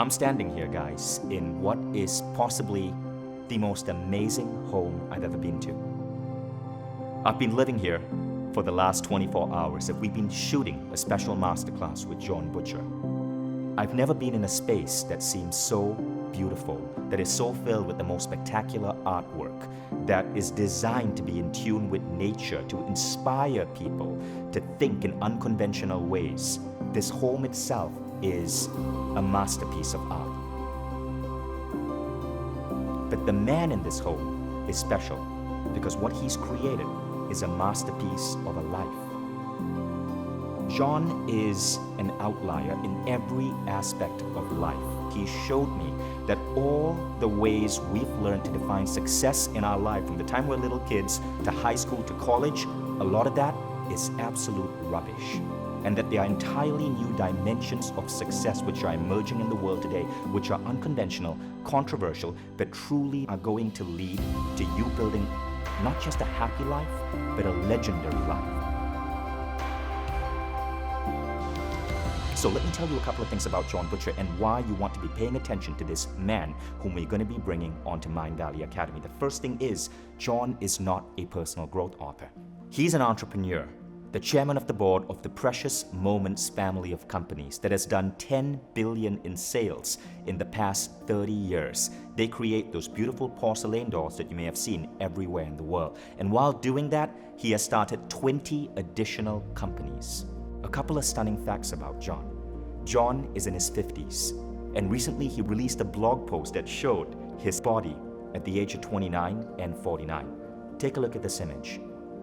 I'm standing here, guys, in what is possibly the most amazing home I've ever been to. I've been living here for the last 24 hours and we've been shooting a special masterclass with John Butcher. I've never been in a space that seems so beautiful, that is so filled with the most spectacular artwork, that is designed to be in tune with nature, to inspire people to think in unconventional ways. This home itself is a masterpiece of art. But the man in this home is special because what he's created is a masterpiece of a life. John is an outlier in every aspect of life. He showed me that all the ways we've learned to define success in our life, from the time we're little kids to high school to college, a lot of that is absolute rubbish. And that there are entirely new dimensions of success which are emerging in the world today, which are unconventional, controversial, but truly are going to lead to you building not just a happy life, but a legendary life. So let me tell you a couple of things about John Butcher and why you want to be paying attention to this man whom we're going to be bringing onto Mindvalley Academy. The first thing is, John is not a personal growth author. He's an entrepreneur, the chairman of the board of the Precious Moments family of companies that has done 10 billion in sales in the past 30 years. They create those beautiful porcelain dolls that you may have seen everywhere in the world. And while doing that, he has started 20 additional companies. A couple of stunning facts about John. John is in his 50s, and recently he released a blog post that showed his body at the age of 29 and 49. Take a look at this image.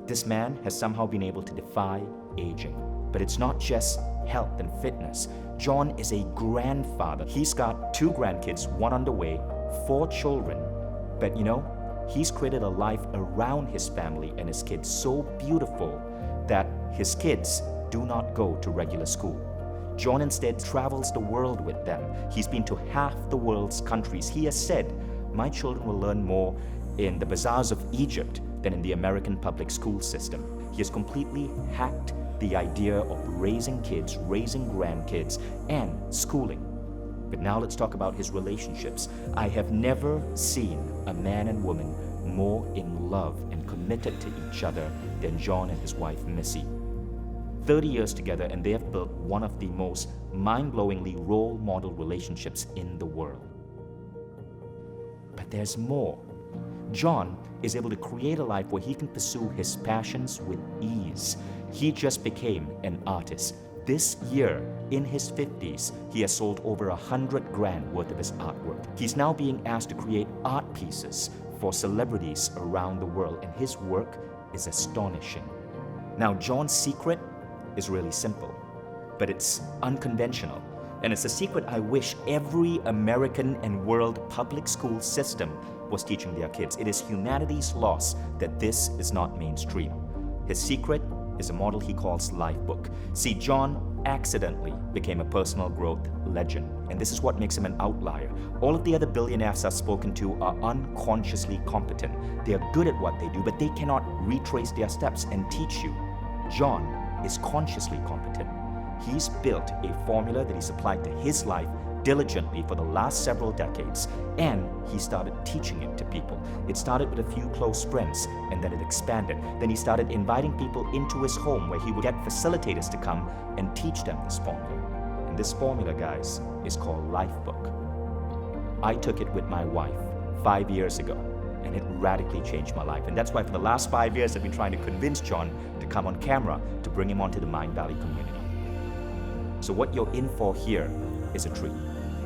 This man has somehow been able to defy aging. But it's not just health and fitness. John is a grandfather. He's got 2 grandkids, 1 on the way, 4 children. But you know, he's created a life around his family and his kids so beautiful that his kids do not go to regular school. John instead travels the world with them. He's been to half the world's countries. He has said, "My children will learn more in the bazaars of Egypt than in the American public school system." He has completely hacked the idea of raising kids, raising grandkids, and schooling. But now let's talk about his relationships. I have never seen a man and woman more in love and committed to each other than John and his wife, Missy. 30 years together, and they have built one of the most mind-blowingly role model relationships in the world. But there's more. John is able to create a life where he can pursue his passions with ease. He just became an artist. This year, in his 50s, he has sold over 100 grand worth of his artwork. He's now being asked to create art pieces for celebrities around the world, and his work is astonishing. Now, John's secret is really simple, but it's unconventional. And it's a secret I wish every American and world public school system was teaching their kids. It is humanity's loss that this is not mainstream. His secret is a model he calls Lifebook. See, John accidentally became a personal growth legend, and this is what makes him an outlier. All of the other billionaires I've spoken to are unconsciously competent. They are good at what they do, but they cannot retrace their steps and teach you. John is consciously competent. He's built a formula that he's applied to his life diligently for the last several decades, and he started teaching it to people. It started with a few close friends, and then it expanded. Then he started inviting people into his home where he would get facilitators to come and teach them this formula. And this formula, guys, is called Lifebook. I took it with my wife 5 years ago, and it radically changed my life. And that's why for the last 5 years I've been trying to convince John to come on camera to bring him onto the Mindvalley community. So what you're in for here is a treat.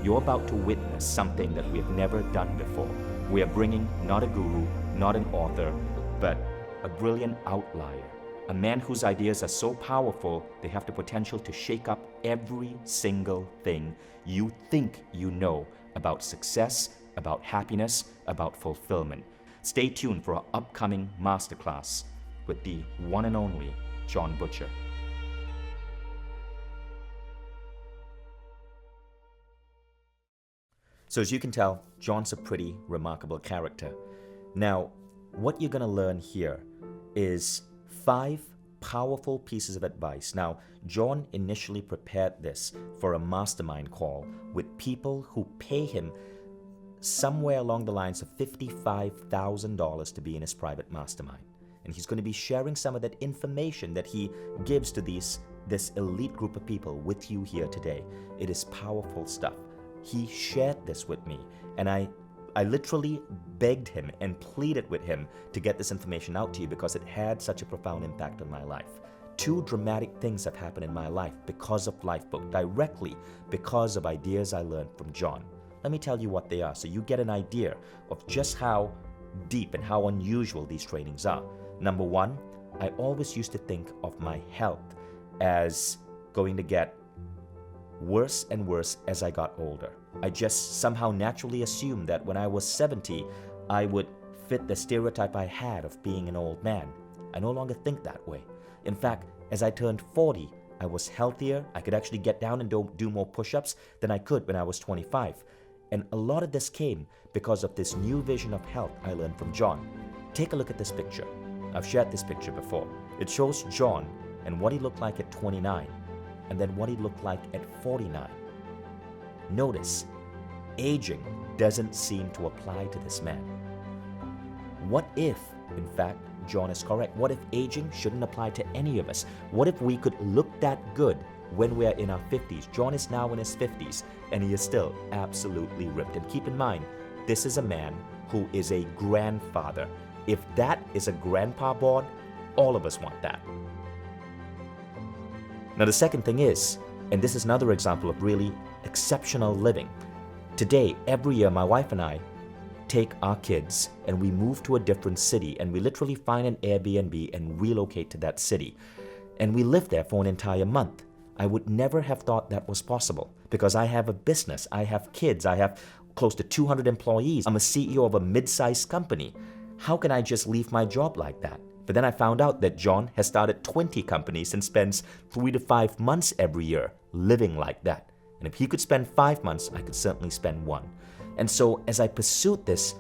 You're about to witness something that we have never done before. We are bringing not a guru, not an author, but a brilliant outlier. A man whose ideas are so powerful, they have the potential to shake up every single thing you think you know about success, about happiness, about fulfillment. Stay tuned for our upcoming masterclass with the one and only John Butcher. So as you can tell, John's a pretty remarkable character. Now, what you're going to learn here is 5 powerful pieces of advice. Now, John initially prepared this for a mastermind call with people who pay him somewhere along the lines of $55,000 to be in his private mastermind. And he's going to be sharing some of that information that he gives to this elite group of people with you here today. It is powerful stuff. He shared this with me, and I literally begged him and pleaded with him to get this information out to you because it had such a profound impact on my life. 2 dramatic things have happened in my life because of Lifebook, directly because of ideas I learned from John. Let me tell you what they are so you get an idea of just how deep and how unusual these trainings are. Number 1, I always used to think of my health as going to get worse and worse as I got older. I just somehow naturally assumed that when I was 70, I would fit the stereotype I had of being an old man. I no longer think that way. In fact, as I turned 40, I was healthier. I could actually get down and do more push-ups than I could when I was 25. And a lot of this came because of this new vision of health I learned from John. Take a look at this picture. I've shared this picture before. It shows John and what he looked like at 29, and then what he looked like at 49. Notice, aging doesn't seem to apply to this man. What if, in fact, John is correct? What if aging shouldn't apply to any of us? What if we could look that good when we're in our 50s? John is now in his 50s, and he is still absolutely ripped. And keep in mind, this is a man who is a grandfather. If that is a grandpa bod, all of us want that. Now the second thing is, and this is another example of really exceptional living. Today, every year, my wife and I take our kids and we move to a different city, and we literally find an Airbnb and relocate to that city. And we live there for an entire month. I would never have thought that was possible because I have a business, I have kids, I have close to 200 employees. I'm a CEO of a mid-sized company. How can I just leave my job like that? But then I found out that John has started 20 companies and spends 3 to 5 months every year living like that. And if he could spend 5 months, I could certainly spend 1. And so as I pursued this,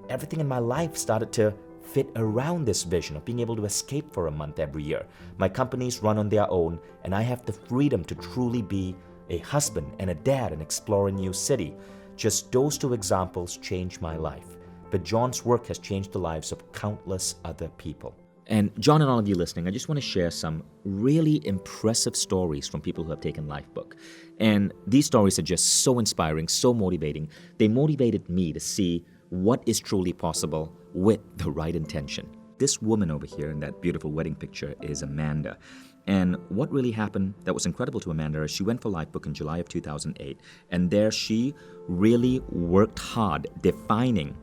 everything in my life started to fit around this vision of being able to escape for a month every year. My companies run on their own, and I have the freedom to truly be a husband and a dad and explore a new city. Just those 2 examples changed my life. But John's work has changed the lives of countless other people. And John and all of you listening, I just want to share some really impressive stories from people who have taken Lifebook. And these stories are just so inspiring, so motivating. They motivated me to see what is truly possible with the right intention. This woman over here in that beautiful wedding picture is Amanda. And what really happened that was incredible to Amanda is she went for Lifebook in July of 2008. And there she really worked hard defining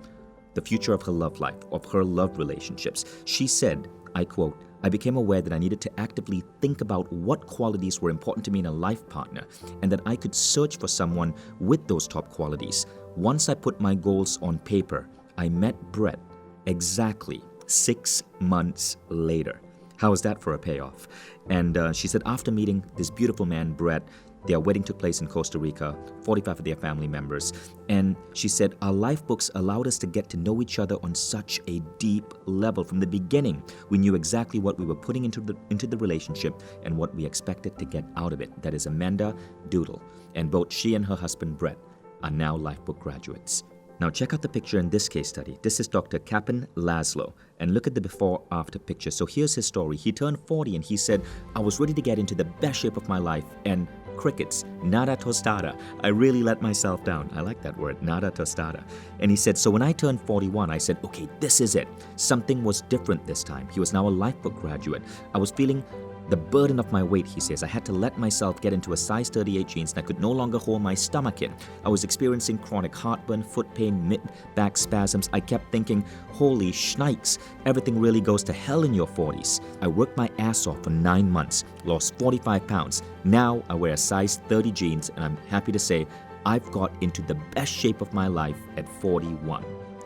the future of her love life, of her love relationships. She said, I quote, I became aware that I needed to actively think about what qualities were important to me in a life partner, and that I could search for someone with those top qualities. Once I put my goals on paper, I met Brett exactly 6 months later. How is that for a payoff? And she said after meeting this beautiful man, Brett, their wedding took place in Costa Rica, 45 of their family members. And she said, our life books allowed us to get to know each other on such a deep level. From the beginning, we knew exactly what we were putting into the relationship and what we expected to get out of it. That is Amanda Doodle. And both she and her husband, Brett, are now Lifebook graduates. Now check out the picture in this case study. This is Dr. Kapin Laszlo. And look at the before-after picture. So here's his story. He turned 40 and he said, I was ready to get into the best shape of my life, and crickets, nada tostada. I really let myself down. I like that word, nada tostada. And he said, so when I turned 41, I said, okay, this is it. Something was different this time. He was now a Lifebook graduate. I was feeling the burden of my weight, he says. I had to let myself get into a size 38 jeans and I could no longer hold my stomach in. I was experiencing chronic heartburn, foot pain, mid-back spasms. I kept thinking, holy shnikes, everything really goes to hell in your 40s. I worked my ass off for 9 months, lost 45 pounds. Now I wear a size 30 jeans, and I'm happy to say I've got into the best shape of my life at 41.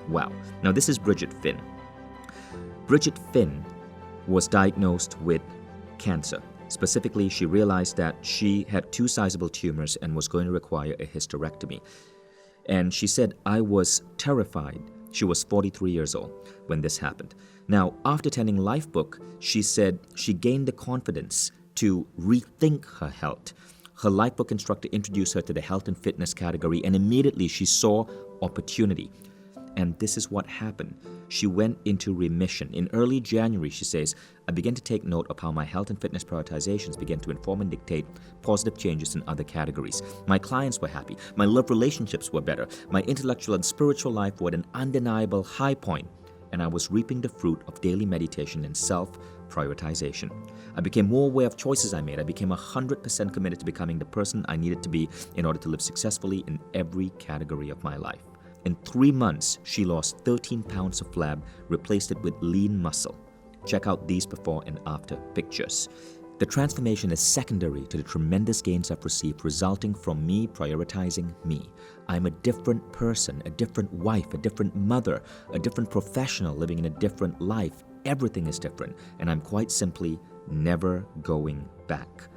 Wow. Now this is Bridget Finn. Bridget Finn was diagnosed with cancer. Specifically, she realized that she had 2 sizable tumors and was going to require a hysterectomy. And she said, I was terrified She was 43 years old when this happened. Now, after attending Lifebook, she said she gained the confidence to rethink her health. Her Lifebook instructor introduced her to the health and fitness category, and immediately she saw opportunity. And this is what happened. She went into remission. In early January, she says, I began to take note of how my health and fitness prioritizations began to inform and dictate positive changes in other categories. My clients were happy. My love relationships were better. My intellectual and spiritual life were at an undeniable high point, and I was reaping the fruit of daily meditation and self-prioritization. I became more aware of choices I made. I became 100% committed to becoming the person I needed to be in order to live successfully in every category of my life. In 3 months, she lost 13 pounds of flab, replaced it with lean muscle. Check out these before and after pictures. The transformation is secondary to the tremendous gains I've received resulting from me prioritizing me. I'm a different person, a different wife, a different mother, a different professional living in a different life. Everything is different, and I'm quite simply never going back.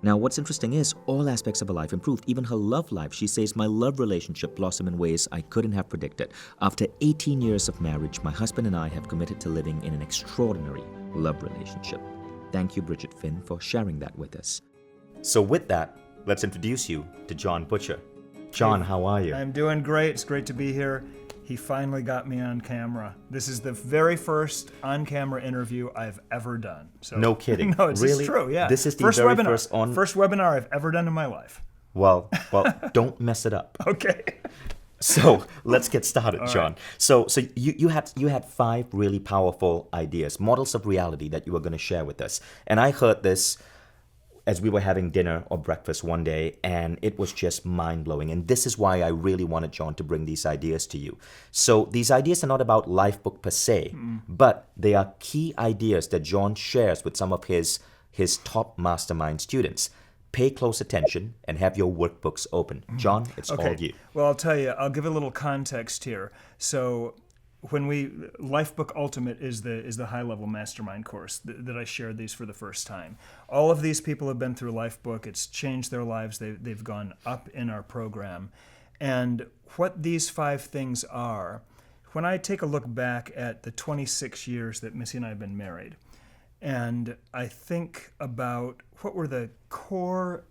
Now, what's interesting is all aspects of her life improved, even her love life. She says, my love relationship blossomed in ways I couldn't have predicted. After 18 years of marriage, my husband and I have committed to living in an extraordinary love relationship. Thank you, Bridget Finn, for sharing that with us. So with that, let's introduce you to John Butcher. John, how are you? I'm doing great. It's great to be here. He finally got me on camera. This is the very first on-camera interview I've ever done. So, no kidding. No, it's really? true, yeah. This is the first very webinar, first webinar I've ever done in my life. Well, don't mess it up. Okay. So let's get started, John. Right. So you had 5 really powerful ideas, models of reality that you were going to share with us. And I heard this as we were having dinner or breakfast one day, and it was just mind-blowing. And this is why I really wanted John to bring these ideas to you. So these ideas are not about Lifebook per se, but they are key ideas that John shares with some of his top mastermind students. Pay close attention and have your workbooks open. John, it's all you. Well, I'll tell you, I'll give a little context here. So when Lifebook Ultimate is the high-level mastermind course that I shared these for the first time. All of these people have been through Lifebook. It's changed their lives. They've gone up in our program. And what these 5 things are, when I take a look back at the 26 years that Missy and I have been married, and I think about what were the core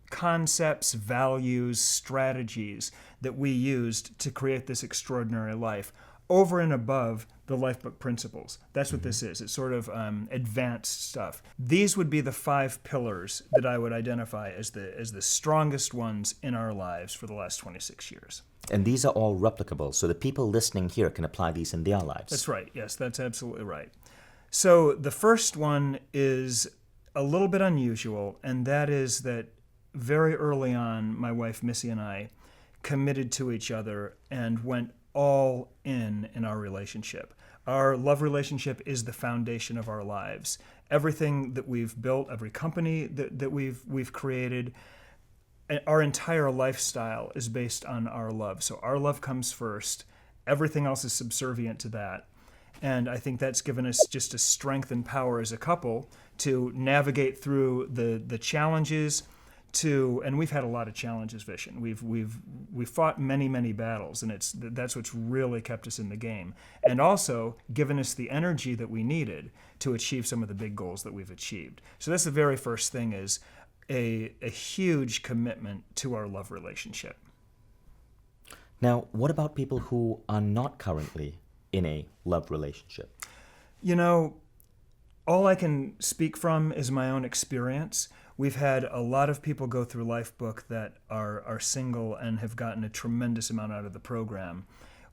concepts, values, strategies that we used to create this extraordinary life over and above the Lifebook principles. That's what this is. It's sort of advanced stuff. These would be the 5 pillars that I would identify as the strongest ones in our lives for the last 26 years. And these are all replicable, so the people listening here can apply these in their lives. That's right. Yes, that's absolutely right. So the first one is a little bit unusual, and that is that very early on, my wife Missy and I committed to each other and went all in our relationship. Our love relationship is the foundation of our lives. Everything that we've built, every company that we've created, our entire lifestyle is based on our love. So our love comes first. Everything else is subservient to that. And I think that's given us just a strength and power as a couple to navigate through the challenges. And we've had a lot of challenges, Vishen. We've fought many battles, and that's what's really kept us in the game, and also given us the energy that we needed to achieve some of the big goals that we've achieved. So that's the very first thing, is a huge commitment to our love relationship. Now, what about people who are not currently in a love relationship? You know, all I can speak from is my own experience. We've had a lot of people go through Lifebook that are single and have gotten a tremendous amount out of the program.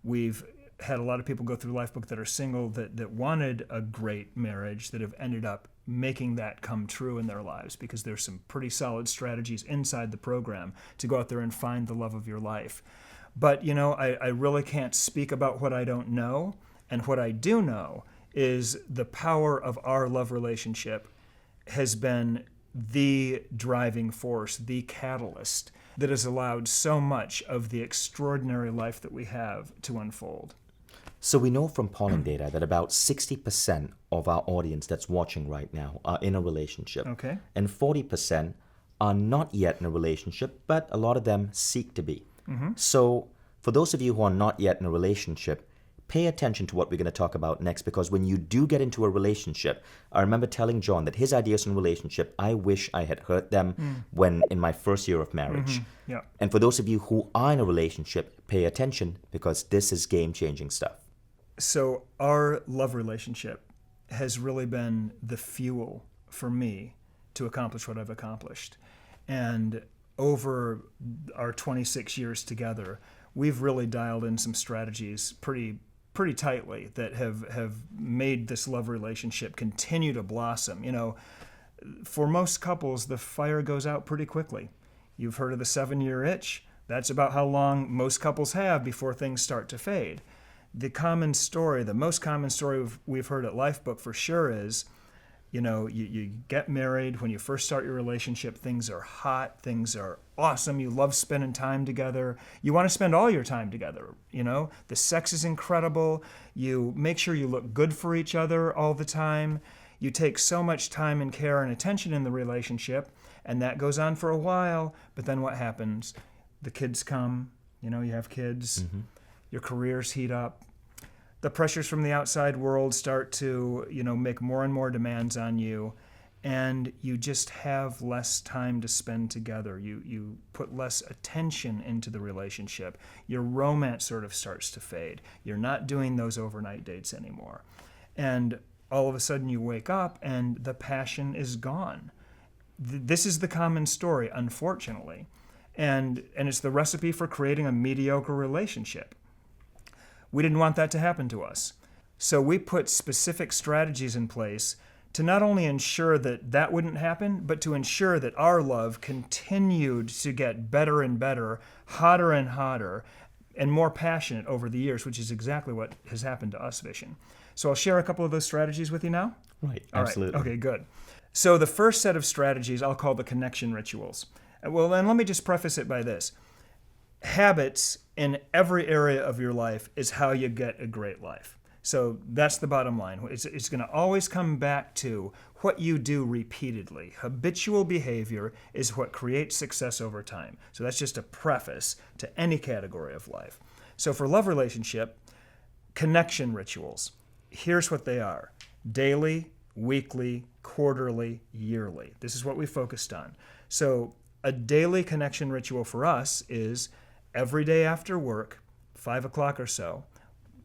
We've had a lot of people go through Lifebook that are single that wanted a great marriage, that have ended up making that come true in their lives, because there's some pretty solid strategies inside the program to go out there and find the love of your life. But, you know, I really can't speak about what I don't know. And what I do know is the power of our love relationship has been the driving force, the catalyst that has allowed so much of the extraordinary life that we have to unfold. So we know from polling data that about 60% of our audience that's watching right now are in a relationship. Okay. And 40% are not yet in a relationship, but a lot of them seek to be. So for those of you who are not yet in a relationship, pay attention to what we're going to talk about next, because when you do get into a relationship, I remember telling John that his ideas on relationship, I wish I had heard them when in my first year of marriage. Yeah. And for those of you who are in a relationship, pay attention, because this is game-changing stuff. So our love relationship has really been the fuel for me to accomplish what I've accomplished. And over our 26 years together, we've really dialed in some strategies pretty tightly that have made this love relationship continue to blossom. You know, for most couples, the fire goes out pretty quickly. You've heard of the 7-year itch. That's about how long most couples have before things start to fade. The most common story we've heard at Lifebook for sure is, you know, you get married. When you first start your relationship, things are hot, things are awesome. You love spending time together. You want to spend all your time together, you know. The sex is incredible. You make sure you look good for each other all the time. You take so much time and care and attention in the relationship, and that goes on for a while. But then what happens? The kids come, you know, you have kids, your careers heat up. The pressures from the outside world start to, you know, make more and more demands on you, and you just have less time to spend together. You put less attention into the relationship. Your romance sort of starts to fade. You're not doing those overnight dates anymore. And all of a sudden you wake up and the passion is gone. This is the common story, unfortunately. And it's the recipe for creating a mediocre relationship. We didn't want that to happen to us. So we put specific strategies in place to not only ensure that that wouldn't happen, but to ensure that our love continued to get better and better, hotter and hotter, and more passionate over the years, which is exactly what has happened to us, Vishen. So I'll share a couple of those strategies with you now. Right, All absolutely. right. Okay, good. So the first set of strategies I'll call the connection rituals. Well, then let me just preface it by this. Habits in every area of your life is how you get a great life. So that's the bottom line. It's going to always come back to what you do repeatedly. Habitual behavior is what creates success over time. So that's just a preface to any category of life. So for love relationship, connection rituals. Here's what they are: daily, weekly, quarterly, yearly. This is what we focused on. So a daily connection ritual for us is every day after work, 5 o'clock or so.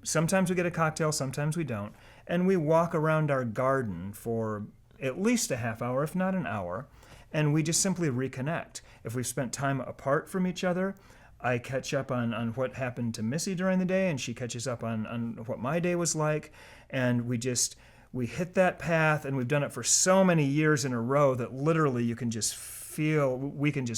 Sometimes we get a cocktail, sometimes we don't. And we walk around our garden for at least a half hour, if not an hour, and we just simply reconnect. If we've spent time apart from each other, I catch up on what happened to Missy during the day, and she catches up on what my day was like. And we hit that path, and we've done it for so many years in a row that literally we can just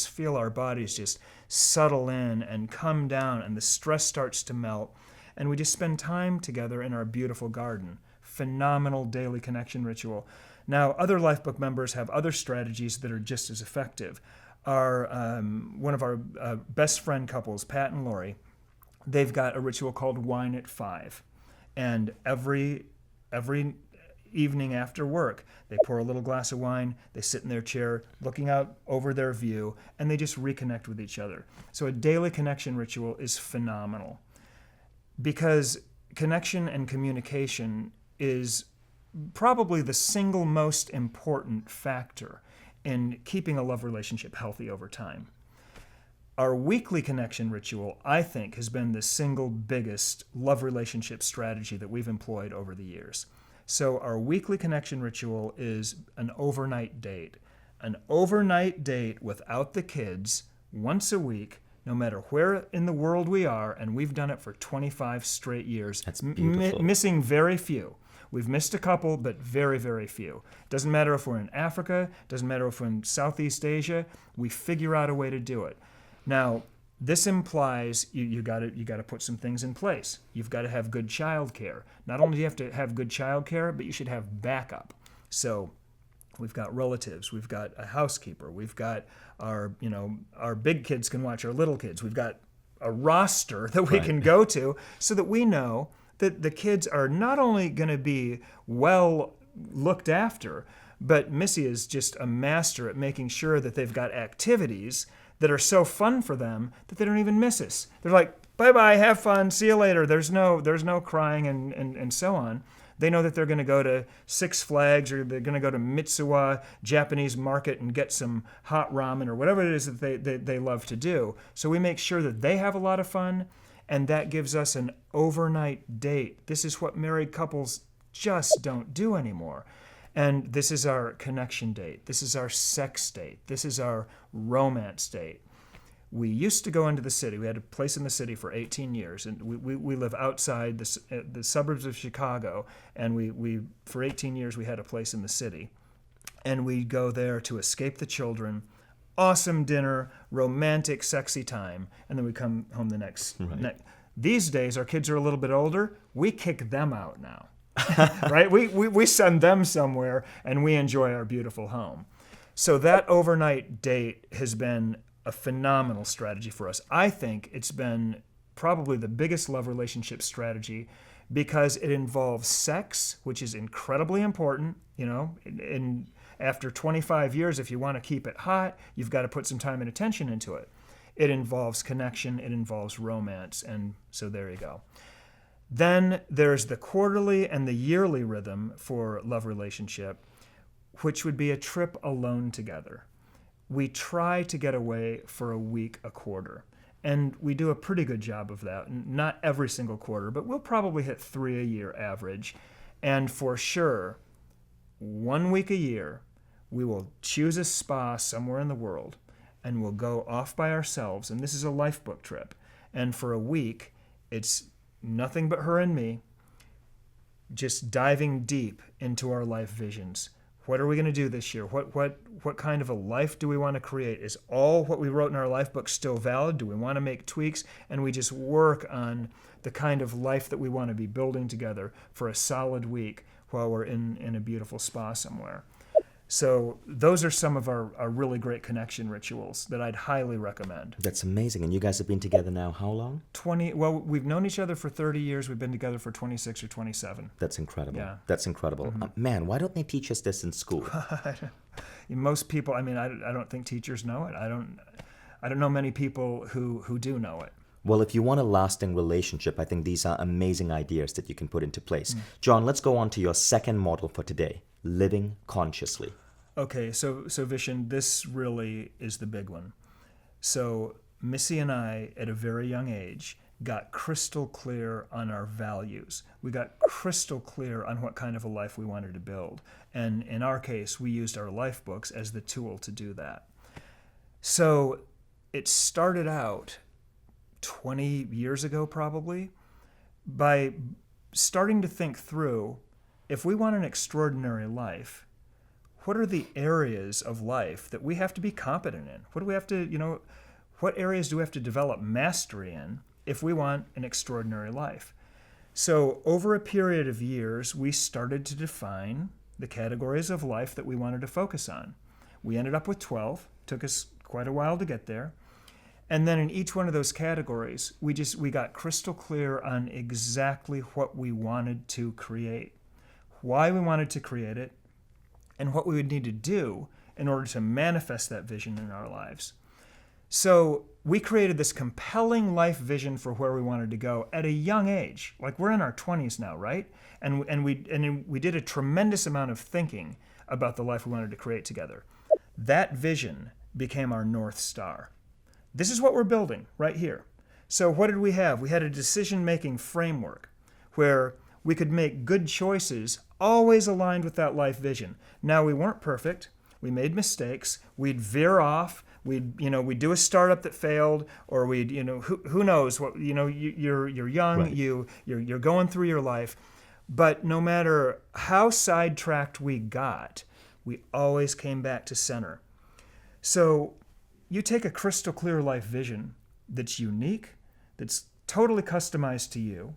feel our bodies just settle in and come down, and the stress starts to melt, and we just spend time together in our beautiful garden. Phenomenal daily connection ritual. Now, other Lifebook members have other strategies that are just as effective. One of our best friend couples, Pat and Lori, they've got a ritual called Wine at 5, and every evening after work, they pour a little glass of wine, they sit in their chair looking out over their view, and they just reconnect with each other. So a daily connection ritual is phenomenal, because connection and communication is probably the single most important factor in keeping a love relationship healthy over time. Our weekly connection ritual, I think, has been the single biggest love relationship strategy that we've employed over the years. So our weekly connection ritual is an overnight date. An overnight date without the kids, once a week, no matter where in the world we are, and we've done it for 25 straight years. That's beautiful. Missing very few. We've missed a couple, but very, very few. Doesn't matter if we're in Africa, doesn't matter if we're in Southeast Asia, we figure out a way to do it. Now, this implies you got to put some things in place. You've got to have good child care. Not only do you have to have good child care, but you should have backup. So we've got relatives, we've got a housekeeper, we've got our big kids can watch our little kids. We've got a roster that we can go to so that we know that the kids are not only going to be well looked after, but Missy is just a master at making sure that they've got activities that are so fun for them that they don't even miss us. They're like, bye-bye, have fun, see you later. There's no crying and so on. They know that they're going to go to Six Flags or they're going to go to Mitsuwa Japanese market and get some hot ramen or whatever it is that they love to do. So we make sure that they have a lot of fun, and that gives us an overnight date. This is what married couples just don't do anymore. And this is our connection date. This is our sex date. This is our romance date. We used to go into the city. We had a place in the city for 18 years, and we live outside the suburbs of Chicago, and we for 18 years we had a place in the city. And we'd go there to escape the children, awesome dinner, romantic, sexy time, and then we come home the next night. These days, our kids are a little bit older. We kick them out now, right? We send them somewhere, and we enjoy our beautiful home. So that overnight date has been a phenomenal strategy for us. I think it's been probably the biggest love relationship strategy because it involves sex, which is incredibly important. You know, in after 25 years, if you want to keep it hot, you've got to put some time and attention into it. It involves connection, it involves romance, and so there you go. Then there's the quarterly and the yearly rhythm for love relationship, which would be a trip alone together. We try to get away for a week a quarter, and we do a pretty good job of that. Not every single quarter, but we'll probably hit 3 a year average. And for sure, 1 week a year, we will choose a spa somewhere in the world, and we'll go off by ourselves, and this is a lifebook trip. And for a week, it's nothing but her and me, just diving deep into our life visions. What are we going to do this year? What kind of a life do we want to create? Is all what we wrote in our life book still valid? Do we want to make tweaks? And we just work on the kind of life that we want to be building together for a solid week while we're in a beautiful spa somewhere. So those are some of our really great connection rituals that I'd highly recommend. That's amazing. And you guys have been together now how long? Well, we've known each other for 30 years. We've been together for 26 or 27. That's incredible. Yeah. That's incredible. Man, why don't they teach us this in school? Most people, I mean, I don't think teachers know it. I don't know many people who do know it. Well, if you want a lasting relationship, I think these are amazing ideas that you can put into place. John, let's go on to your second model for today, living consciously. Okay, so Vishen, this really is the big one. So Missy and I, at a very young age, got crystal clear on our values. We got crystal clear on what kind of a life we wanted to build. And in our case, we used our life books as the tool to do that. So it started out 20 years ago, probably, by starting to think through, if we want an extraordinary life, what are the areas of life that we have to be competent in? What do we have to, what areas do we have to develop mastery in if we want an extraordinary life? So over a period of years, we started to define the categories of life that we wanted to focus on. We ended up with 12. Took us quite a while to get there. And then in each one of those categories, we got crystal clear on exactly what we wanted to create, why we wanted to create it, and what we would need to do in order to manifest that vision in our lives. So we created this compelling life vision for where we wanted to go at a young age. Like, we're in our 20s now, right? And we did a tremendous amount of thinking about the life we wanted to create together. That vision became our North Star. This is what we're building right here. So what did we have? We had a decision-making framework where we could make good choices always aligned with that life vision. Now, we weren't perfect. We made mistakes. We'd veer off. We'd do a startup that failed, or who knows what, you're young, Right. you're going through your life. But no matter how sidetracked we got, we always came back to center. So you take a crystal clear life vision that's unique, that's totally customized to you,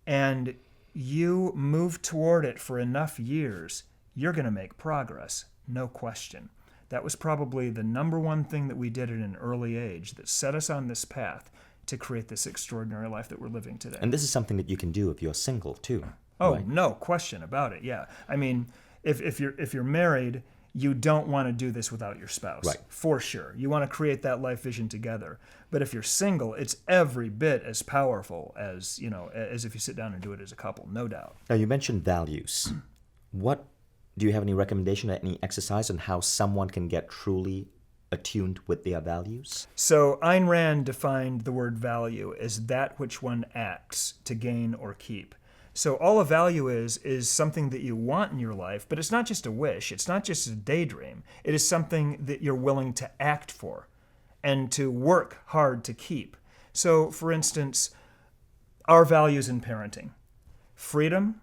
and you move toward it for enough years, you're going to make progress, no question. That was probably the number one thing that we did at an early age that set us on this path to create this extraordinary life that we're living today. And this is something that you can do if you're single too. Oh, right? no question about it. Yeah. I mean, if you're married, you don't want to do this without your spouse. Right. For sure. You want to create that life vision together. But if you're single, it's every bit as powerful as, as if you sit down and do it as a couple, no doubt. Now, you mentioned values. Do you have any recommendation or any exercise on how someone can get truly attuned with their values? So Ayn Rand defined the word value as that which one acts to gain or keep. So all a value is something that you want in your life, but it's not just a wish. It's not just a daydream. It is something that you're willing to act for and to work hard to keep. So, for instance, our values in parenting: freedom,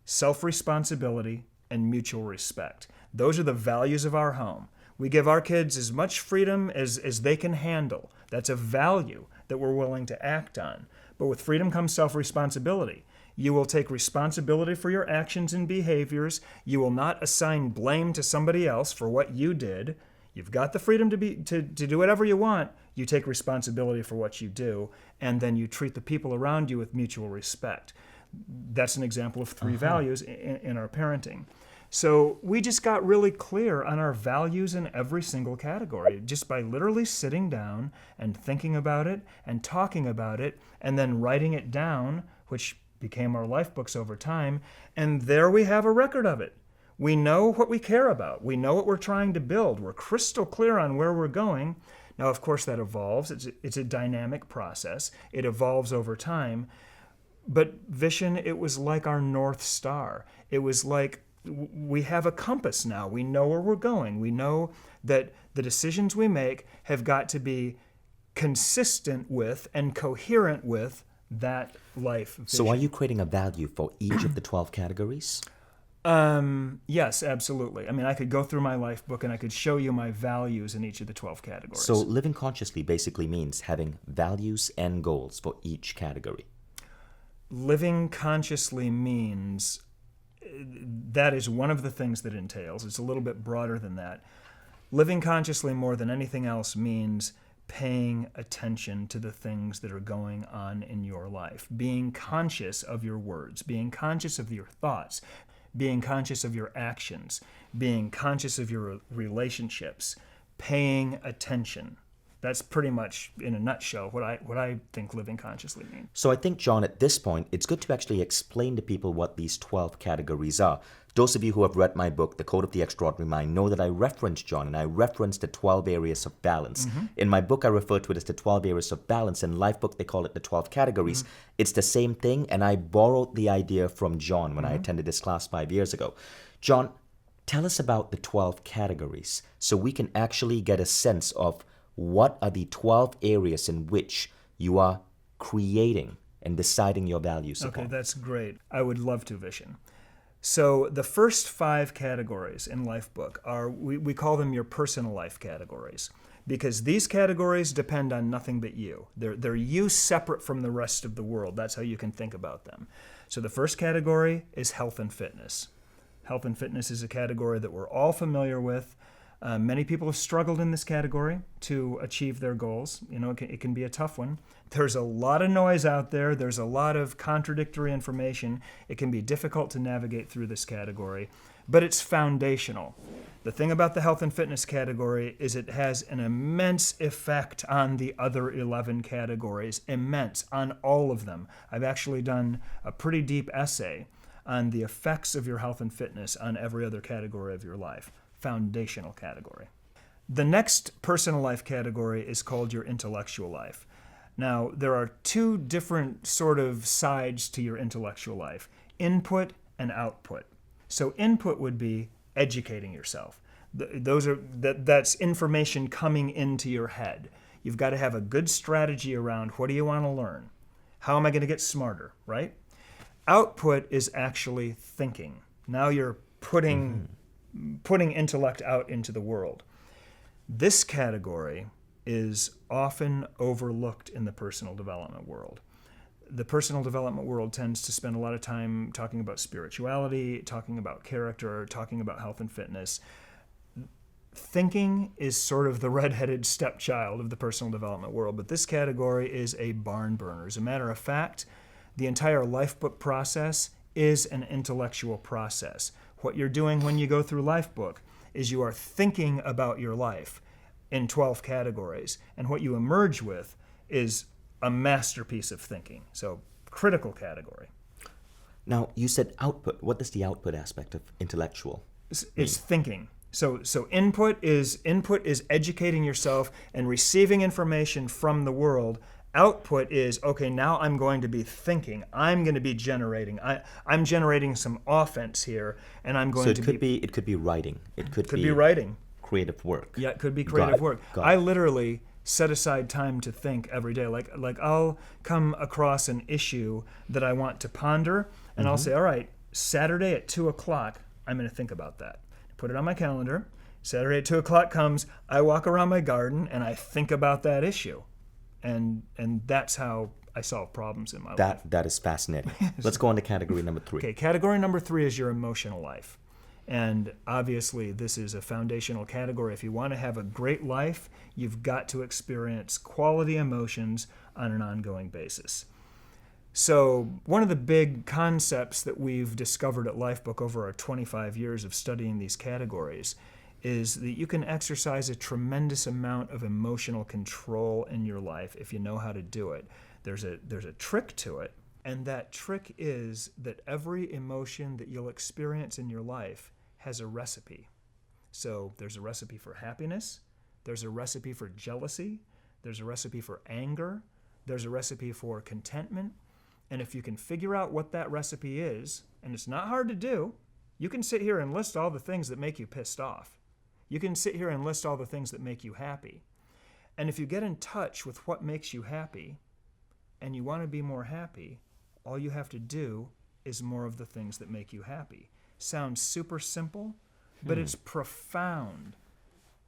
self-responsibility, and mutual respect. Those are the values of our home. We give our kids as much freedom as they can handle. That's a value that we're willing to act on. But with freedom comes self-responsibility. You will take responsibility for your actions and behaviors. You will not assign blame to somebody else for what you did. You've got the freedom to do whatever you want. You take responsibility for what you do, and then you treat the people around you with mutual respect. That's an example of three values in our parenting. So we just got really clear on our values in every single category, just by literally sitting down and thinking about it and talking about it and then writing it down, which became our life books over time. And there we have a record of it. We know what we care about. We know what we're trying to build. We're crystal clear on where we're going. Now, of course, that evolves. It's a dynamic process. It evolves over time. But Vishen, it was like our North Star. It was like we have a compass now. We know where we're going. We know that the decisions we make have got to be consistent with and coherent with that life vision. So are you creating a value for each of the 12 categories? Yes, absolutely. I mean, I could go through my life book and I could show you my values in each of the 12 categories. So living consciously basically means having values and goals for each category. Living consciously means that is one of the things that entails. It's a little bit broader than that. Living consciously more than anything else means paying attention to the things that are going on in your life, being conscious of your words, being conscious of your thoughts, being conscious of your actions, being conscious of your relationships, paying attention. That's pretty much, in a nutshell, what I think living consciously means. So I think, John, at this point, it's good to actually explain to people what these 12 categories are. Those of you who have read my book, The Code of the Extraordinary Mind, know that I referenced, John, and I referenced the 12 areas of balance. Mm-hmm. In my book, I refer to it as the 12 areas of balance. In Life Book, they call it the 12 categories. Mm-hmm. It's the same thing, and I borrowed the idea from John when I attended this class 5 years ago. John, tell us about the 12 categories so we can actually get a sense of what are the 12 areas in which you are creating and deciding your values upon. Okay, that's great. I would love to, Vishen. So the first 5 categories in Life Book are, we call them your personal life categories, because these categories depend on nothing but you. They're you separate from the rest of the world. That's how you can think about them. So the first category is health and fitness. Health and fitness is a category that we're all familiar with. Many people have struggled in this category to achieve their goals. You know, it can be a tough one. There's a lot of noise out there. There's a lot of contradictory information. It can be difficult to navigate through this category, but it's foundational. The thing about the health and fitness category is it has an immense effect on the other 11 categories, immense, on all of them. I've actually done a pretty deep essay on the effects of your health and fitness on every other category of your life. Foundational category. The next personal life category is called your intellectual life. Now, there are 2 different sort of sides to your intellectual life, input and output. So input would be educating yourself. That's information coming into your head. You've got to have a good strategy around what do you want to learn? How am I going to get smarter, right? Output is actually thinking. Now you're putting intellect out into the world. This category is often overlooked in the personal development world. The personal development world tends to spend a lot of time talking about spirituality, talking about character, talking about health and fitness. Thinking is sort of the redheaded stepchild of the personal development world, but this category is a barn burner. As a matter of fact, the entire life book process is an intellectual process. What you're doing when you go through Life Book is you are thinking about your life in 12 categories, and what you emerge with is a masterpiece of thinking. So, critical category. Now, you said output. What does the output aspect of intellectual It's thinking. So input is educating yourself and receiving information from the world. Output is, okay, now I'm going to be thinking. I'm going to be generating. I'm generating some offense here, and I'm going So to it could be writing. It could be writing. creative work. Yeah, it could be creative work. I literally set aside time to think every day. Like I'll come across an issue that I want to ponder, and I'll say, all right, Saturday at 2:00, I'm going to think about that. Put it on my calendar. Saturday at 2:00 comes, I walk around my garden and I think about that issue. And that's how I solve problems in my life. That is fascinating. Let's go on to category number 3. Okay, category number 3 is your emotional life. And obviously, this is a foundational category. If you want to have a great life, you've got to experience quality emotions on an ongoing basis. So one of the big concepts that we've discovered at Lifebook over our 25 years of studying these categories is that you can exercise a tremendous amount of emotional control in your life if you know how to do it. There's a trick to it, and that trick is that every emotion that you'll experience in your life has a recipe. So there's a recipe for happiness, there's a recipe for jealousy, there's a recipe for anger, there's a recipe for contentment. And if you can figure out what that recipe is, and it's not hard to do, you can sit here and list all the things that make you pissed off. You can sit here and list all the things that make you happy. And if you get in touch with what makes you happy, and you want to be more happy, all you have to do is more of the things that make you happy. Sounds super simple, but it's profound.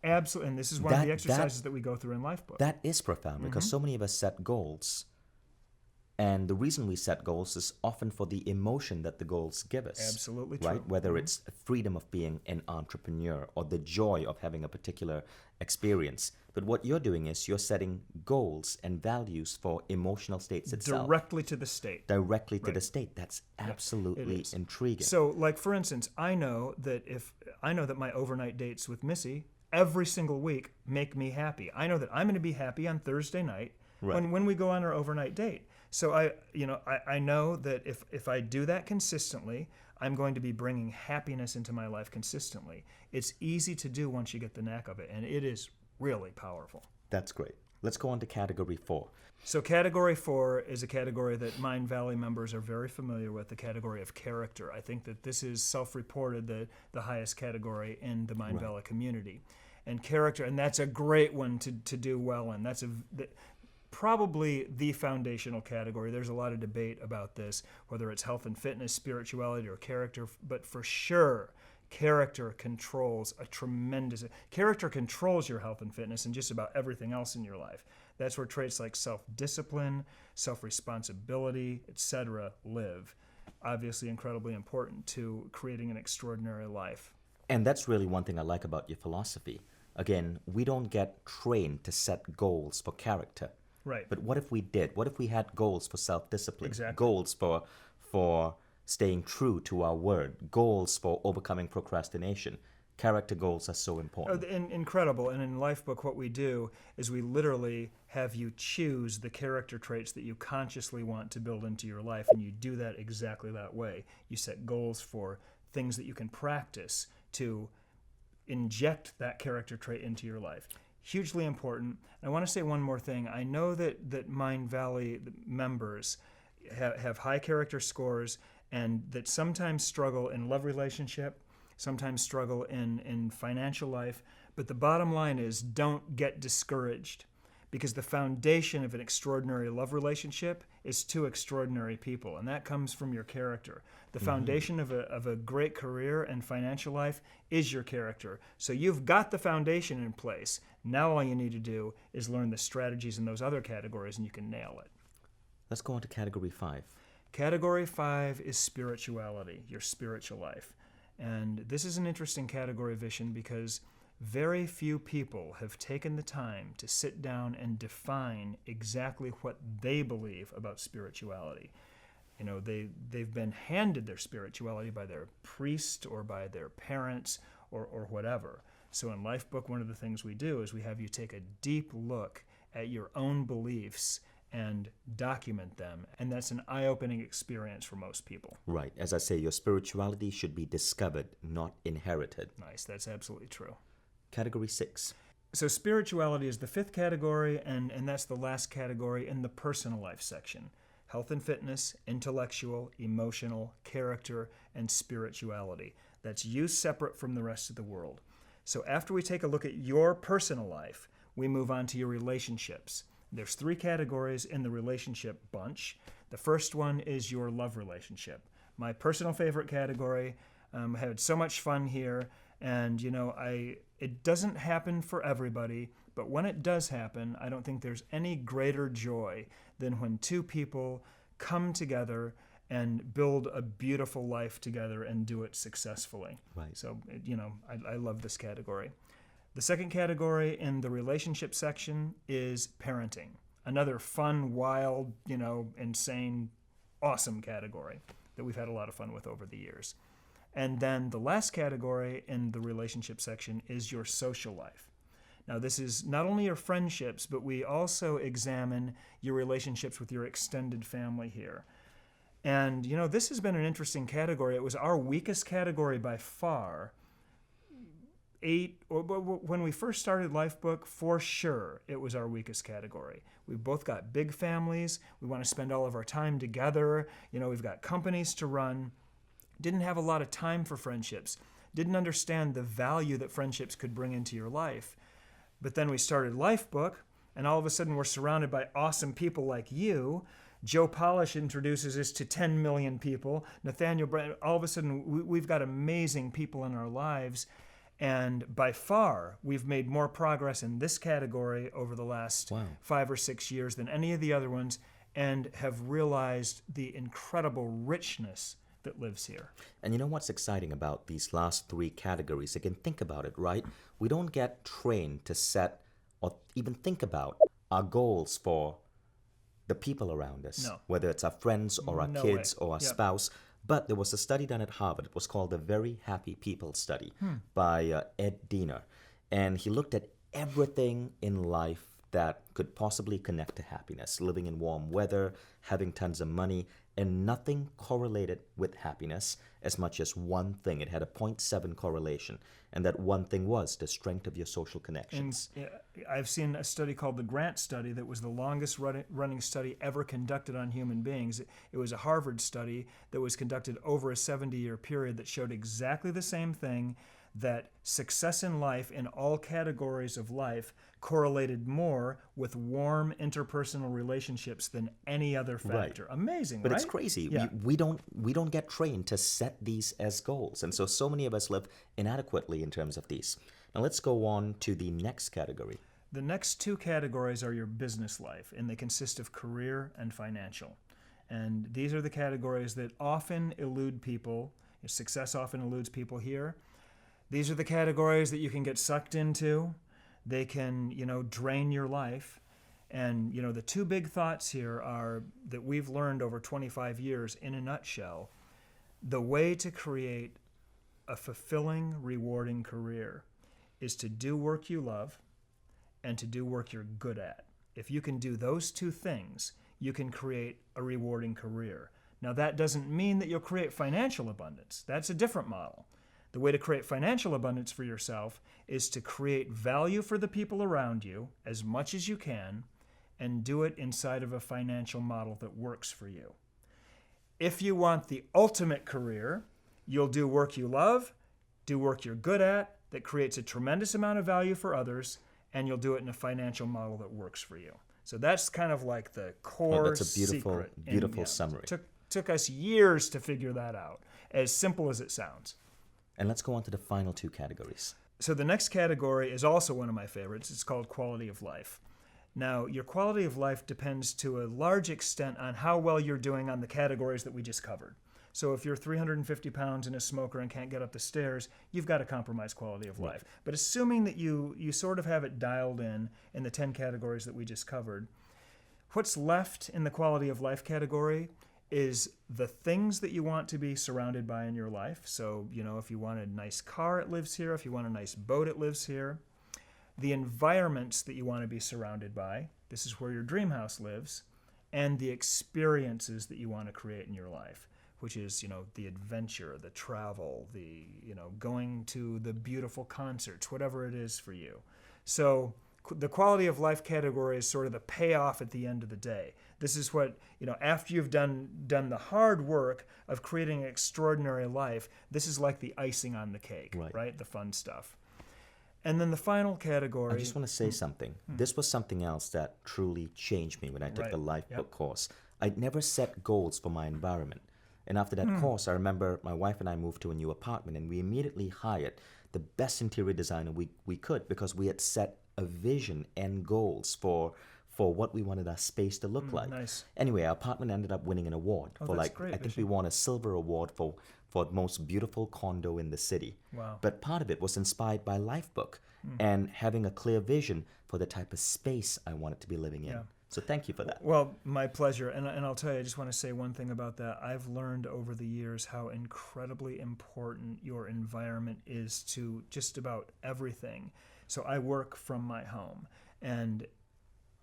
Absolutely, and this is one of the exercises that we go through in Lifebook. That is profound because so many of us set goals. And the reason we set goals is often for the emotion that the goals give us. Absolutely true. Right? Whether it's freedom of being an entrepreneur or the joy of having a particular experience. But what you're doing is you're setting goals and values for emotional states itself. Directly to the state. Directly to the state. That's absolutely intriguing. So, like for instance, I know that my overnight dates with Missy every single week make me happy. I know that I'm going to be happy on Thursday night when we go on our overnight date. So I know that if I do that consistently, I'm going to be bringing happiness into my life consistently. It's easy to do once you get the knack of it, and it is really powerful. That's great. Let's go on to category 4. So category 4 is a category that Mindvalley members are very familiar with, the category of character. I think that this is self-reported the highest category in the Mindvalley community. And character, and that's a great one to do well in. That's probably the foundational category. There's a lot of debate about this, whether it's health and fitness, spirituality, or character, but for sure, character controls your health and fitness and just about everything else in your life. That's where traits like self-discipline, self-responsibility, etc. live. Obviously incredibly important to creating an extraordinary life. And that's really one thing I like about your philosophy. Again, we don't get trained to set goals for character. Right. But what if we did? What if we had goals for self-discipline? Exactly. Goals for staying true to our word. Goals for overcoming procrastination. Character goals are so important. Incredible. And in Lifebook, what we do is we literally have you choose the character traits that you consciously want to build into your life, and you do that exactly that way. You set goals for things that you can practice to inject that character trait into your life. Hugely important. I want to say one more thing. I know that Mindvalley members have high character scores and that sometimes struggle in love relationship, sometimes struggle in financial life. But the bottom line is don't get discouraged, because the foundation of an extraordinary love relationship is 2 extraordinary people, and that comes from your character. The foundation of a great career and financial life is your character. So you've got the foundation in place. Now all you need to do is learn the strategies in those other categories, and you can nail it. Let's go on to category 5. Category 5 is spirituality, your spiritual life. And this is an interesting category, Vishen, because very few people have taken the time to sit down and define exactly what they believe about spirituality. You know, they've been handed their spirituality by their priest or by their parents or whatever. So in Lifebook, one of the things we do is we have you take a deep look at your own beliefs and document them. And that's an eye-opening experience for most people. Right. As I say, your spirituality should be discovered, not inherited. Nice. That's absolutely true. Category 6. So spirituality is the fifth category, and that's the last category in the personal life section. Health and fitness, intellectual, emotional, character, and spirituality. That's you separate from the rest of the world. So after we take a look at your personal life, we move on to your relationships. There's 3 categories in the relationship bunch. The first one is your love relationship. My personal favorite category. I had so much fun here, and it doesn't happen for everybody, but when it does happen, I don't think there's any greater joy than when 2 people come together and build a beautiful life together and do it successfully. Right. So, I love this category. The second category in the relationship section is parenting. Another fun, wild, insane, awesome category that we've had a lot of fun with over the years. And then the last category in the relationship section is your social life. Now, this is not only your friendships, but we also examine your relationships with your extended family here. And, this has been an interesting category. It was our weakest category by far. When we first started Lifebook, for sure, it was our weakest category. We've both got big families. We want to spend all of our time together. We've got companies to run. Didn't have a lot of time for friendships. Didn't understand the value that friendships could bring into your life. But then we started Lifebook, and all of a sudden we're surrounded by awesome people like you. Joe Polish introduces us to 10 million people. Nathaniel Brand, all of a sudden we've got amazing people in our lives. And by far, we've made more progress in this category over the last 5 or 6 years than any of the other ones, and have realized the incredible richness that lives here. And you know what's exciting about these last 3 categories? Again, think about it, right? We don't get trained to set or even think about our goals for the people around us, No. whether it's our friends or our No kids way. or our Yep. spouse. But there was a study done at Harvard. It was called the Very Happy People Study by Ed Diener. And he looked at everything in life that could possibly connect to happiness. Living in warm weather, having tons of money, and nothing correlated with happiness as much as one thing. It had a 0.7 correlation. And that one thing was the strength of your social connections. And I've seen a study called the Grant Study that was the longest running study ever conducted on human beings. It was a Harvard study that was conducted over a 70-year period that showed exactly the same thing, that success in life in all categories of life correlated more with warm interpersonal relationships than any other factor. Right. Amazing, But right? it's crazy. Yeah. We don't get trained to set these as goals. And so many of us live inadequately in terms of these. Now let's go on to the next category. The next 2 categories are your business life, and they consist of career and financial. And these are the categories that often elude people. Success often eludes people here. These are the categories that you can get sucked into. They can, drain your life. And, the 2 big thoughts here are that we've learned over 25 years in a nutshell. The way to create a fulfilling, rewarding career is to do work you love and to do work you're good at. If you can do those 2 things, you can create a rewarding career. Now, that doesn't mean that you'll create financial abundance. That's a different model. The way to create financial abundance for yourself is to create value for the people around you as much as you can, and do it inside of a financial model that works for you. If you want the ultimate career, you'll do work you love, do work you're good at, that creates a tremendous amount of value for others, and you'll do it in a financial model that works for you. So that's kind of like the core that's a beautiful summary. Took us years to figure that out, as simple as it sounds. And let's go on to the final 2 categories. So the next category is also one of my favorites. It's called quality of life. Now, your quality of life depends to a large extent on how well you're doing on the categories that we just covered. So if you're 350 pounds and a smoker and can't get up the stairs, you've got a compromised quality of life. But assuming that you sort of have it dialed in the 10 categories that we just covered, what's left in the quality of life category is the things that you want to be surrounded by in your life. So, if you want a nice car, it lives here. If you want a nice boat, it lives here. The environments that you want to be surrounded by, this is where your dream house lives, and the experiences that you want to create in your life, which is, the adventure, the travel, the, going to the beautiful concerts, whatever it is for you. So the quality of life category is sort of the payoff at the end of the day. This is what, after you've done the hard work of creating an extraordinary life, this is like the icing on the cake, right? The fun stuff. And then the final category. I just want to say something. This was something else that truly changed me when I took the life book course. I'd never set goals for my environment. And after that course, I remember my wife and I moved to a new apartment, and we immediately hired the best interior designer we could, because we had set a vision and goals for what we wanted our space to look like. Nice. Anyway, our apartment ended up winning an award for great, I think we won a silver award for the most beautiful condo in the city. Wow. But part of it was inspired by Lifebook and having a clear vision for the type of space I wanted to be living in. Yeah. So thank you for that. Well, my pleasure. And I'll tell you, I just want to say one thing about that. I've learned over the years how incredibly important your environment is to just about everything. So I work from my home, and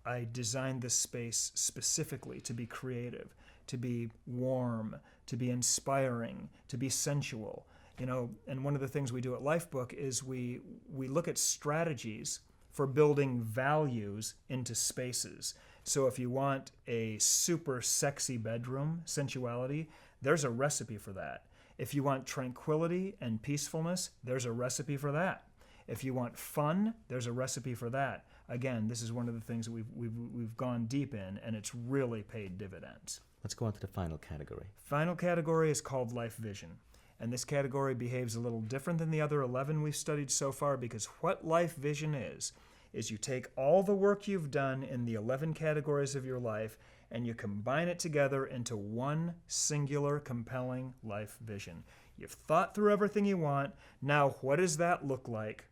I designed this space specifically to be creative, to be warm, to be inspiring, to be sensual. And one of the things we do at Lifebook is we look at strategies for building values into spaces. So if you want a super sexy bedroom, sensuality, there's a recipe for that. If you want tranquility and peacefulness, there's a recipe for that. If you want fun, there's a recipe for that. Again, this is one of the things that we've gone deep in, and it's really paid dividends. Let's go on to the final category. Final category is called Life Vision. And this category behaves a little different than the other 11 we've studied so far, because what Life Vision is you take all the work you've done in the 11 categories of your life and you combine it together into one singular, compelling life vision. You've thought through everything you want. Now, what does that look like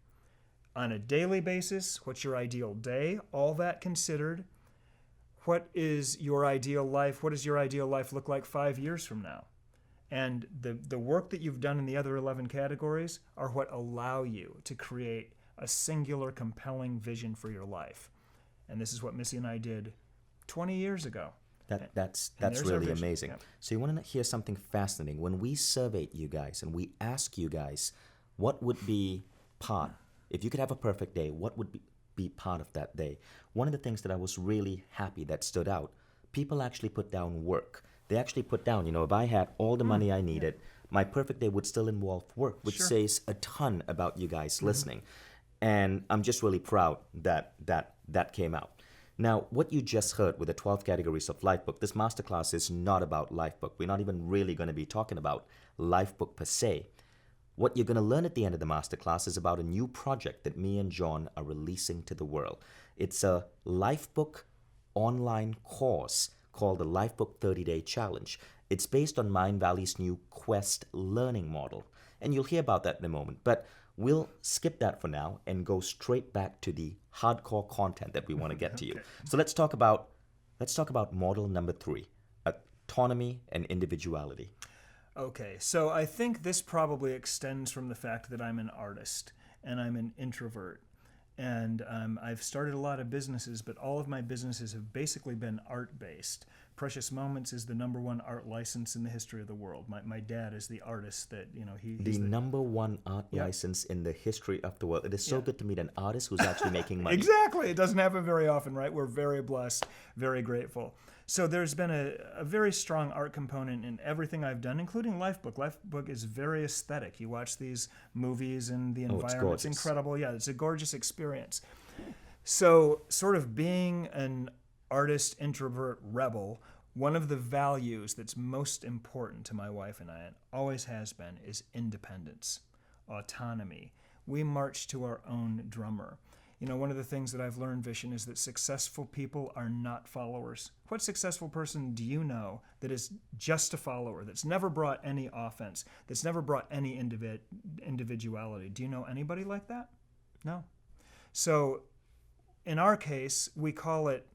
on a daily basis? What's your ideal day? All that considered. What is your ideal life? What does your ideal life look like 5 years from now? And the work that you've done in the other 11 categories are what allow you to create a singular, compelling vision for your life. And this is what Missy and I did 20 years ago. That's really amazing. Yeah. So you want to hear something fascinating? When we surveyed you guys and we asked you guys, what would be part, if you could have a perfect day, what would be part of that day? One of the things that I was really happy that stood out, people actually put down work. They actually put down, if I had all the money I needed, my perfect day would still involve work, which says a ton about you guys listening. And I'm just really proud that came out. Now, what you just heard with the 12 categories of Lifebook, this masterclass is not about Lifebook. We're not even really going to be talking about Lifebook per se. What you're going to learn at the end of the masterclass is about a new project that me and John are releasing to the world. It's a Lifebook online course called the Lifebook 30-Day Challenge. It's based on Mindvalley's new Quest learning model. And you'll hear about that in a moment. But we'll skip that for now and go straight back to the hardcore content that we want to get to you. So let's talk about model number 3, autonomy and individuality. Okay, so I think this probably extends from the fact that I'm an artist and I'm an introvert. And I've started a lot of businesses, but all of my businesses have basically been art-based. Precious Moments is the #1 art license in the history of the world. My dad is the artist that, he's the #1 art license in the history of the world. It is so good to meet an artist who's actually making money. Exactly. It doesn't happen very often, right? We're very blessed, very grateful. So there's been a very strong art component in everything I've done, including Lifebook. Lifebook is very aesthetic. You watch these movies and the environment's incredible. Yeah, it's a gorgeous experience. So sort of being an artist, introvert, rebel, one of the values that's most important to my wife and I, and always has been, is independence, autonomy. We march to our own drummer. One of the things that I've learned, Vishen, is that successful people are not followers. What successful person do you know that is just a follower, that's never brought any offense, that's never brought any individuality? Do you know anybody like that? No. So in our case, we call it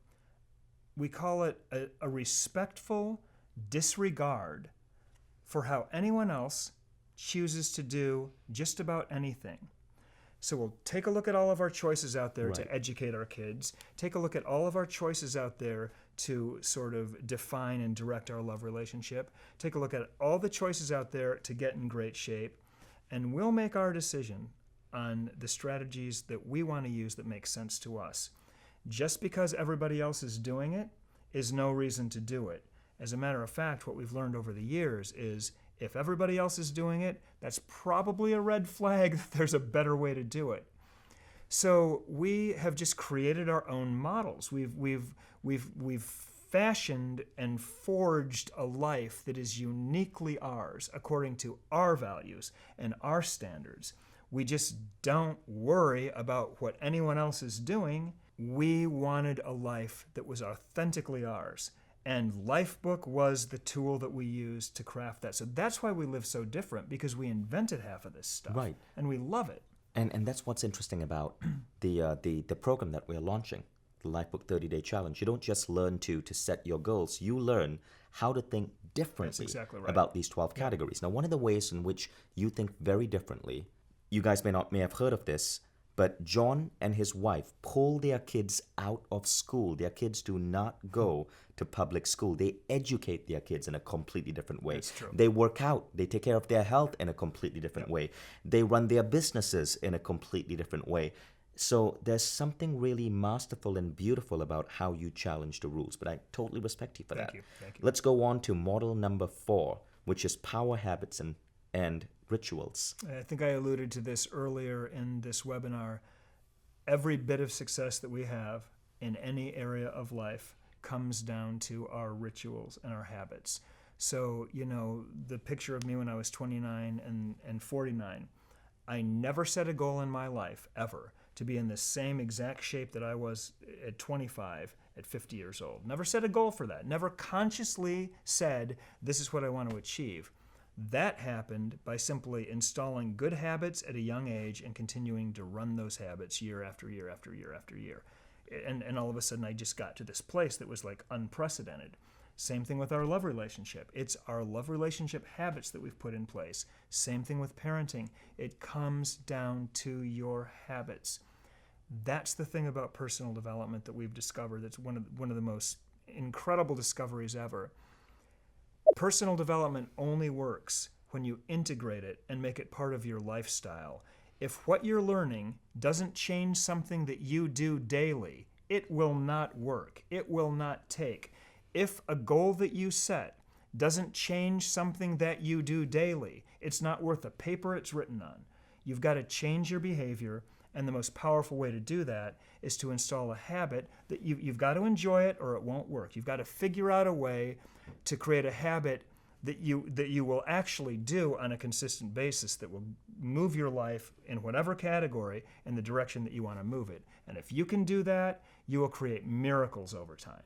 a respectful, disregard for how anyone else chooses to do just about anything. So we'll take a look at all of our choices out there to educate our kids, take a look at all of our choices out there to sort of define and direct our love relationship, take a look at all the choices out there to get in great shape, and we'll make our decision on the strategies that we want to use that make sense to us. Just because everybody else is doing it is no reason to do it. As a matter of fact, what we've learned over the years is if everybody else is doing it, that's probably a red flag that there's a better way to do it. So we have just created our own models. We've fashioned and forged a life that is uniquely ours according to our values and our standards. We just don't worry about what anyone else is doing. We wanted a life that was authentically ours. And Lifebook was the tool that we used to craft that. So that's why we live so different, because we invented half of this stuff. Right. And we love it. And that's what's interesting about the program that we're launching, the Lifebook 30-Day Challenge. You don't just learn to set your goals. You learn how to think differently about these 12 categories. Now, one of the ways in which you think very differently, you guys may have heard of this, but John and his wife pull their kids out of school. Their kids do not go to public school. They educate their kids in a completely different way. That's true. They work out. They take care of their health in a completely different way. They run their businesses in a completely different way. So there's something really masterful and beautiful about how you challenge the rules. But I totally respect you for that. Thank you. Let's go on to model number 4, which is power habits and rituals. I think I alluded to this earlier in this webinar. Every bit of success that we have in any area of life comes down to our rituals and our habits. So, the picture of me when I was 29 and 49, I never set a goal in my life, ever, to be in the same exact shape that I was at 25 at 50 years old. Never set a goal for that. Never consciously said, this is what I want to achieve. That happened by simply installing good habits at a young age and continuing to run those habits year after year after year after year. And all of a sudden I just got to this place that was like unprecedented. Same thing with our love relationship. It's our love relationship habits that we've put in place. Same thing with parenting. It comes down to your habits. That's the thing about personal development that we've discovered. That's one of the most incredible discoveries ever. Personal development only works when you integrate it and make it part of your lifestyle. If what you're learning doesn't change something that you do daily, it will not work. It will not take. If a goal that you set doesn't change something that you do daily, it's not worth the paper it's written on. You've got to change your behavior, and the most powerful way to do that is to install a habit that you've got to enjoy it or it won't work. You've got to figure out a way to create a habit that you will actually do on a consistent basis that will move your life in whatever category in the direction that you want to move it. And if you can do that, you will create miracles over time.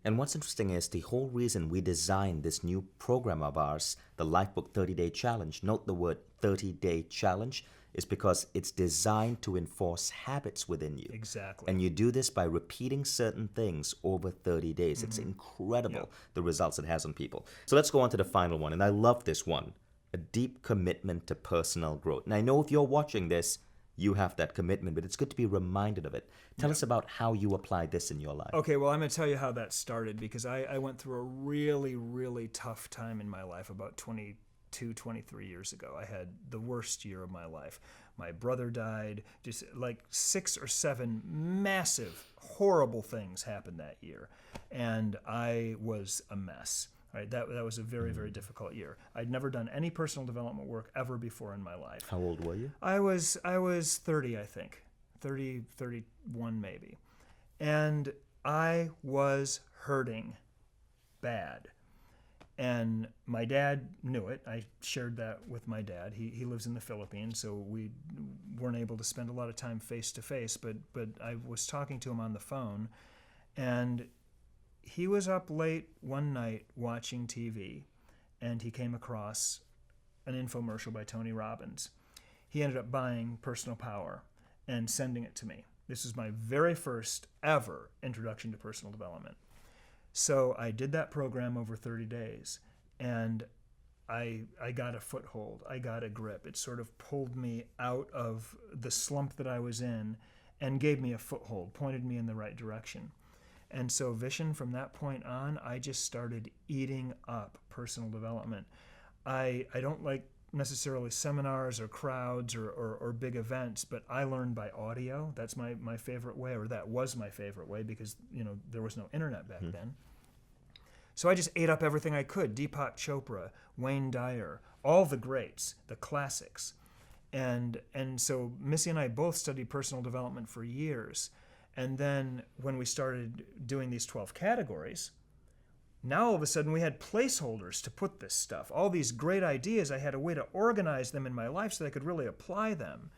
And what's interesting is the whole reason we designed this new program of ours, the Lifebook 30-Day Challenge, note the word 30-day challenge, is because it's designed to enforce habits within you. Exactly. And you do this by repeating certain things over 30 days. Mm-hmm. It's incredible, the results it has on people. So let's go on to the final one, and I love this one, a deep commitment to personal growth. And I know if you're watching this, you have that commitment, but it's good to be reminded of it. Tell us about how you apply this in your life. Okay, well, I'm going to tell you how that started, because I went through a really, really tough time in my life about 23 years ago. I had the worst year of my life. My brother died. Just like 6 or 7 massive, horrible things happened that year. And I was a mess. Right? That was a very, very difficult year. I'd never done any personal development work ever before in my life. How old were you? I was 30, I think. 30, 31 maybe. And I was hurting bad. And my dad knew it. I shared that with my dad. He lives in the Philippines, so we weren't able to spend a lot of time face to face, but I was talking to him on the phone, and he was up late one night watching TV, and he came across an infomercial by Tony Robbins. He ended up buying Personal Power and sending it to me. This was my very first ever introduction to personal development. So I did that program over 30 days, and I got a foothold. I got a grip. It sort of pulled me out of the slump that I was in and gave me a foothold, pointed me in the right direction. And so Vishen, from that point on, I just started eating up personal development. I don't like necessarily seminars or crowds or big events, but I learned by audio. That's my favorite way, or that was my favorite way, because there was no internet back then. So I just ate up everything I could. Deepak Chopra, Wayne Dyer, all the greats, the classics. And so Missy and I both studied personal development for years. And then when we started doing these 12 categories, now all of a sudden we had placeholders to put this stuff. All these great ideas, I had a way to organize them in my life so that I could really apply them.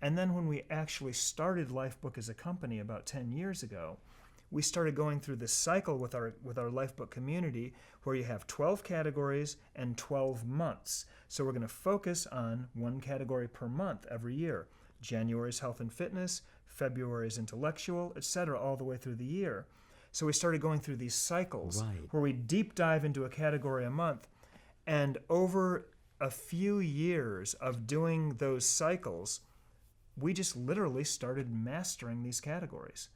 And then when we actually started Lifebook as a company about 10 years ago, we started going through this cycle with our Lifebook community where you have 12 categories and 12 months. So we're going to focus on one category per month every year. January's health and fitness, February's intellectual, etc., all the way through the year. So we started going through these cycles where we deep dive into a category a month. And over a few years of doing those cycles, we just literally started mastering these categories.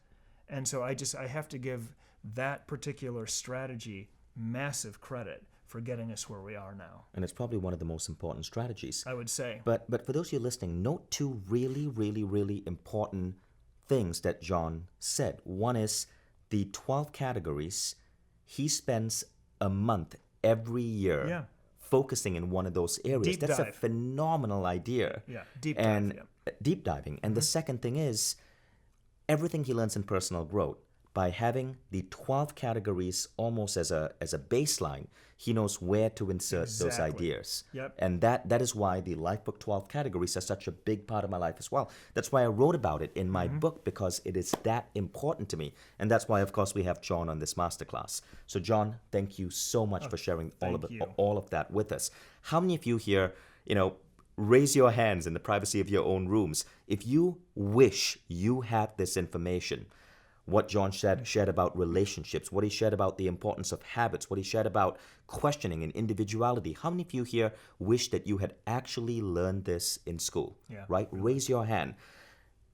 And so I have to give that particular strategy massive credit for getting us where we are now. And it's probably one of the most important strategies. I would say. But for those of you listening, note two really, really, really important things that John said. One is the 12 categories. He spends a month every year focusing in one of those areas. That's a phenomenal idea. Yeah, deep dive. Deep diving. And the second thing is everything he learns in personal growth. By having the 12 categories almost as a baseline, he knows where to insert those ideas. Yep. And that is why the Lifebook 12 categories are such a big part of my life as well. That's why I wrote about it in my book, because it is that important to me. And that's why, of course, we have John on this masterclass. So, John, thank you so much for sharing all of that with us. How many of you here, raise your hands in the privacy of your own rooms if you wish you had this information? What John shared about relationships, what he shared about the importance of habits, what he shared about questioning and individuality. How many of you here wish that you had actually learned this in school? Yeah, right? Really. Raise your hand.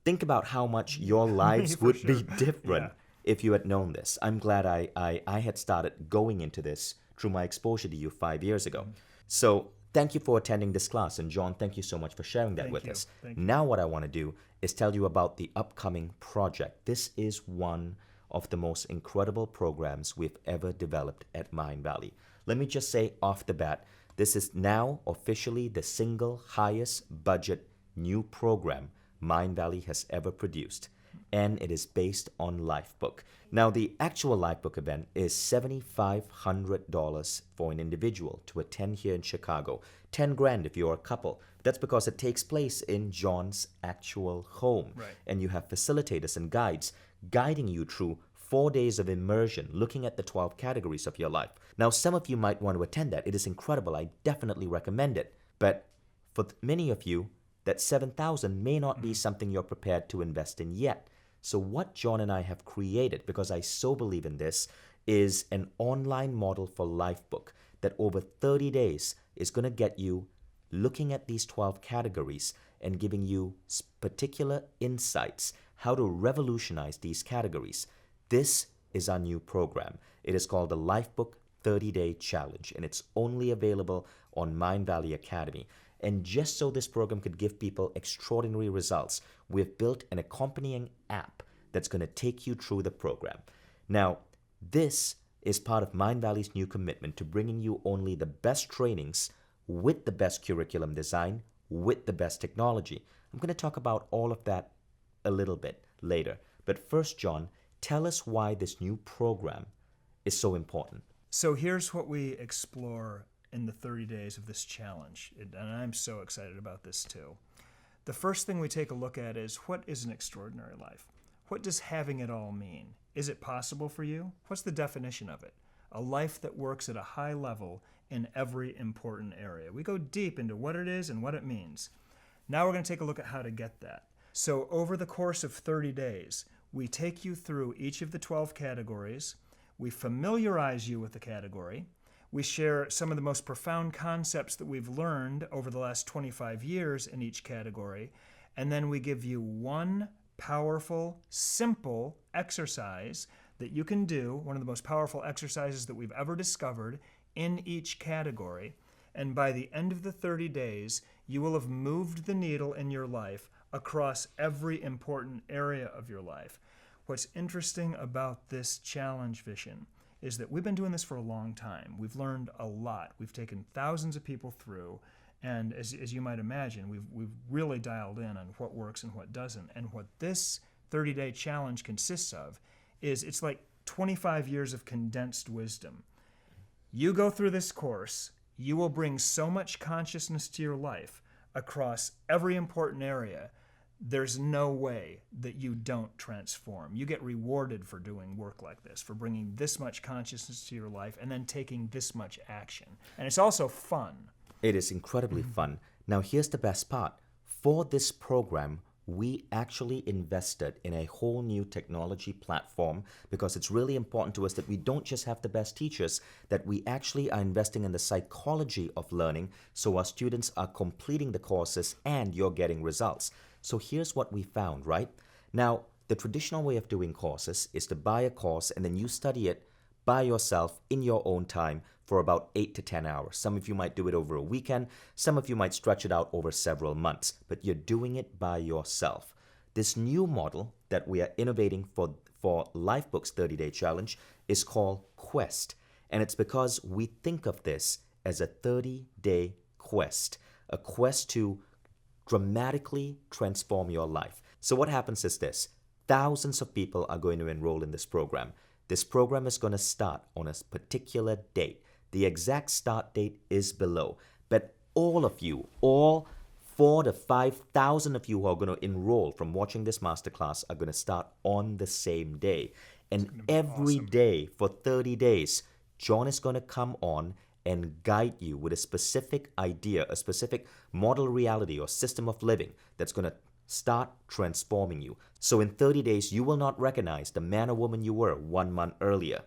Think about how much your lives would be different if you had known this. I'm glad I had started going into this through my exposure to you 5 years ago. So thank you for attending this class. And John, thank you so much for sharing that with us. Now what I want to do is tell you about the upcoming project. This is one of the most incredible programs we've ever developed at Mindvalley. Let me just say off the bat, this is now officially the single highest budget new program Mindvalley has ever produced. And it is based on Lifebook. Now, the actual Lifebook event is $7,500 for an individual to attend here in Chicago. $10,000 if you're a couple. That's because it takes place in John's actual home. Right. And you have facilitators and guides guiding you through 4 days of immersion, looking at the 12 categories of your life. Now, some of you might want to attend that. It is incredible. I definitely recommend it. But for many of you, that $7,000 may not be something you're prepared to invest in yet. So what John and I have created, because I so believe in this, is an online model for Lifebook that over 30 days is going to get you looking at these 12 categories and giving you particular insights how to revolutionize these categories. This is our new program. It is called the Lifebook 30-Day Challenge, and it's only available on Mindvalley Academy. And just so this program could give people extraordinary results, we've built an accompanying app that's going to take you through the program. Now, this is part of Mindvalley's new commitment to bringing you only the best trainings with the best curriculum design, with the best technology. I'm going to talk about all of that a little bit later. But first, John, tell us why this new program is so important. So here's what we explore in the 30 days of this challenge, and I'm so excited about this too. The first thing we take a look at is, what is an extraordinary life? What does having it all mean? Is it possible for you? What's the definition of it? A life that works at a high level in every important area. We go deep into what it is and what it means. Now we're going to take a look at how to get that. So over the course of 30 days, we take you through each of the 12 categories. We familiarize you with the category. We share some of the most profound concepts that we've learned over the last 25 years in each category. And then we give you one powerful, simple exercise that you can do, one of the most powerful exercises that we've ever discovered in each category. And by the end of the 30 days, you will have moved the needle in your life across every important area of your life. What's interesting about this challenge, Vishen, is that we've been doing this for a long time. We've learned a lot. We've taken thousands of people through, and as you might imagine, we've really dialed in on what works and what doesn't. And what this 30-day challenge consists of is it's like 25 years of condensed wisdom. You go through this course, you will bring so much consciousness to your life across every important area. There's no way that you don't transform. You get rewarded for doing work like this, for bringing this much consciousness to your life and then taking this much action. And it's also fun. It is incredibly fun. Now, here's the best part. For this program, we actually invested in a whole new technology platform because it's really important to us that we don't just have the best teachers, that we actually are investing in the psychology of learning so our students are completing the courses and you're getting results. So here's what we found, right? Now, the traditional way of doing courses is to buy a course and then you study it by yourself in your own time for about 8 to 10 hours. Some of you might do it over a weekend. Some of you might stretch it out over several months, but you're doing it by yourself. This new model that we are innovating for Lifebook's 30-Day Challenge is called Quest. And it's because we think of this as a 30-day quest, a quest to dramatically transform your life. So what happens is this. Thousands of people are going to enroll in this program. This program is going to start on a particular date. The exact start date is below. But all of you, all 4,000 to 5,000 of you who are going to enroll from watching this masterclass are going to start on the same day. And every day for 30 days, John is going to come on and guide you with a specific idea, a specific model reality or system of living that's going to start transforming you. So in 30 days, you will not recognize the man or woman you were 1 month earlier.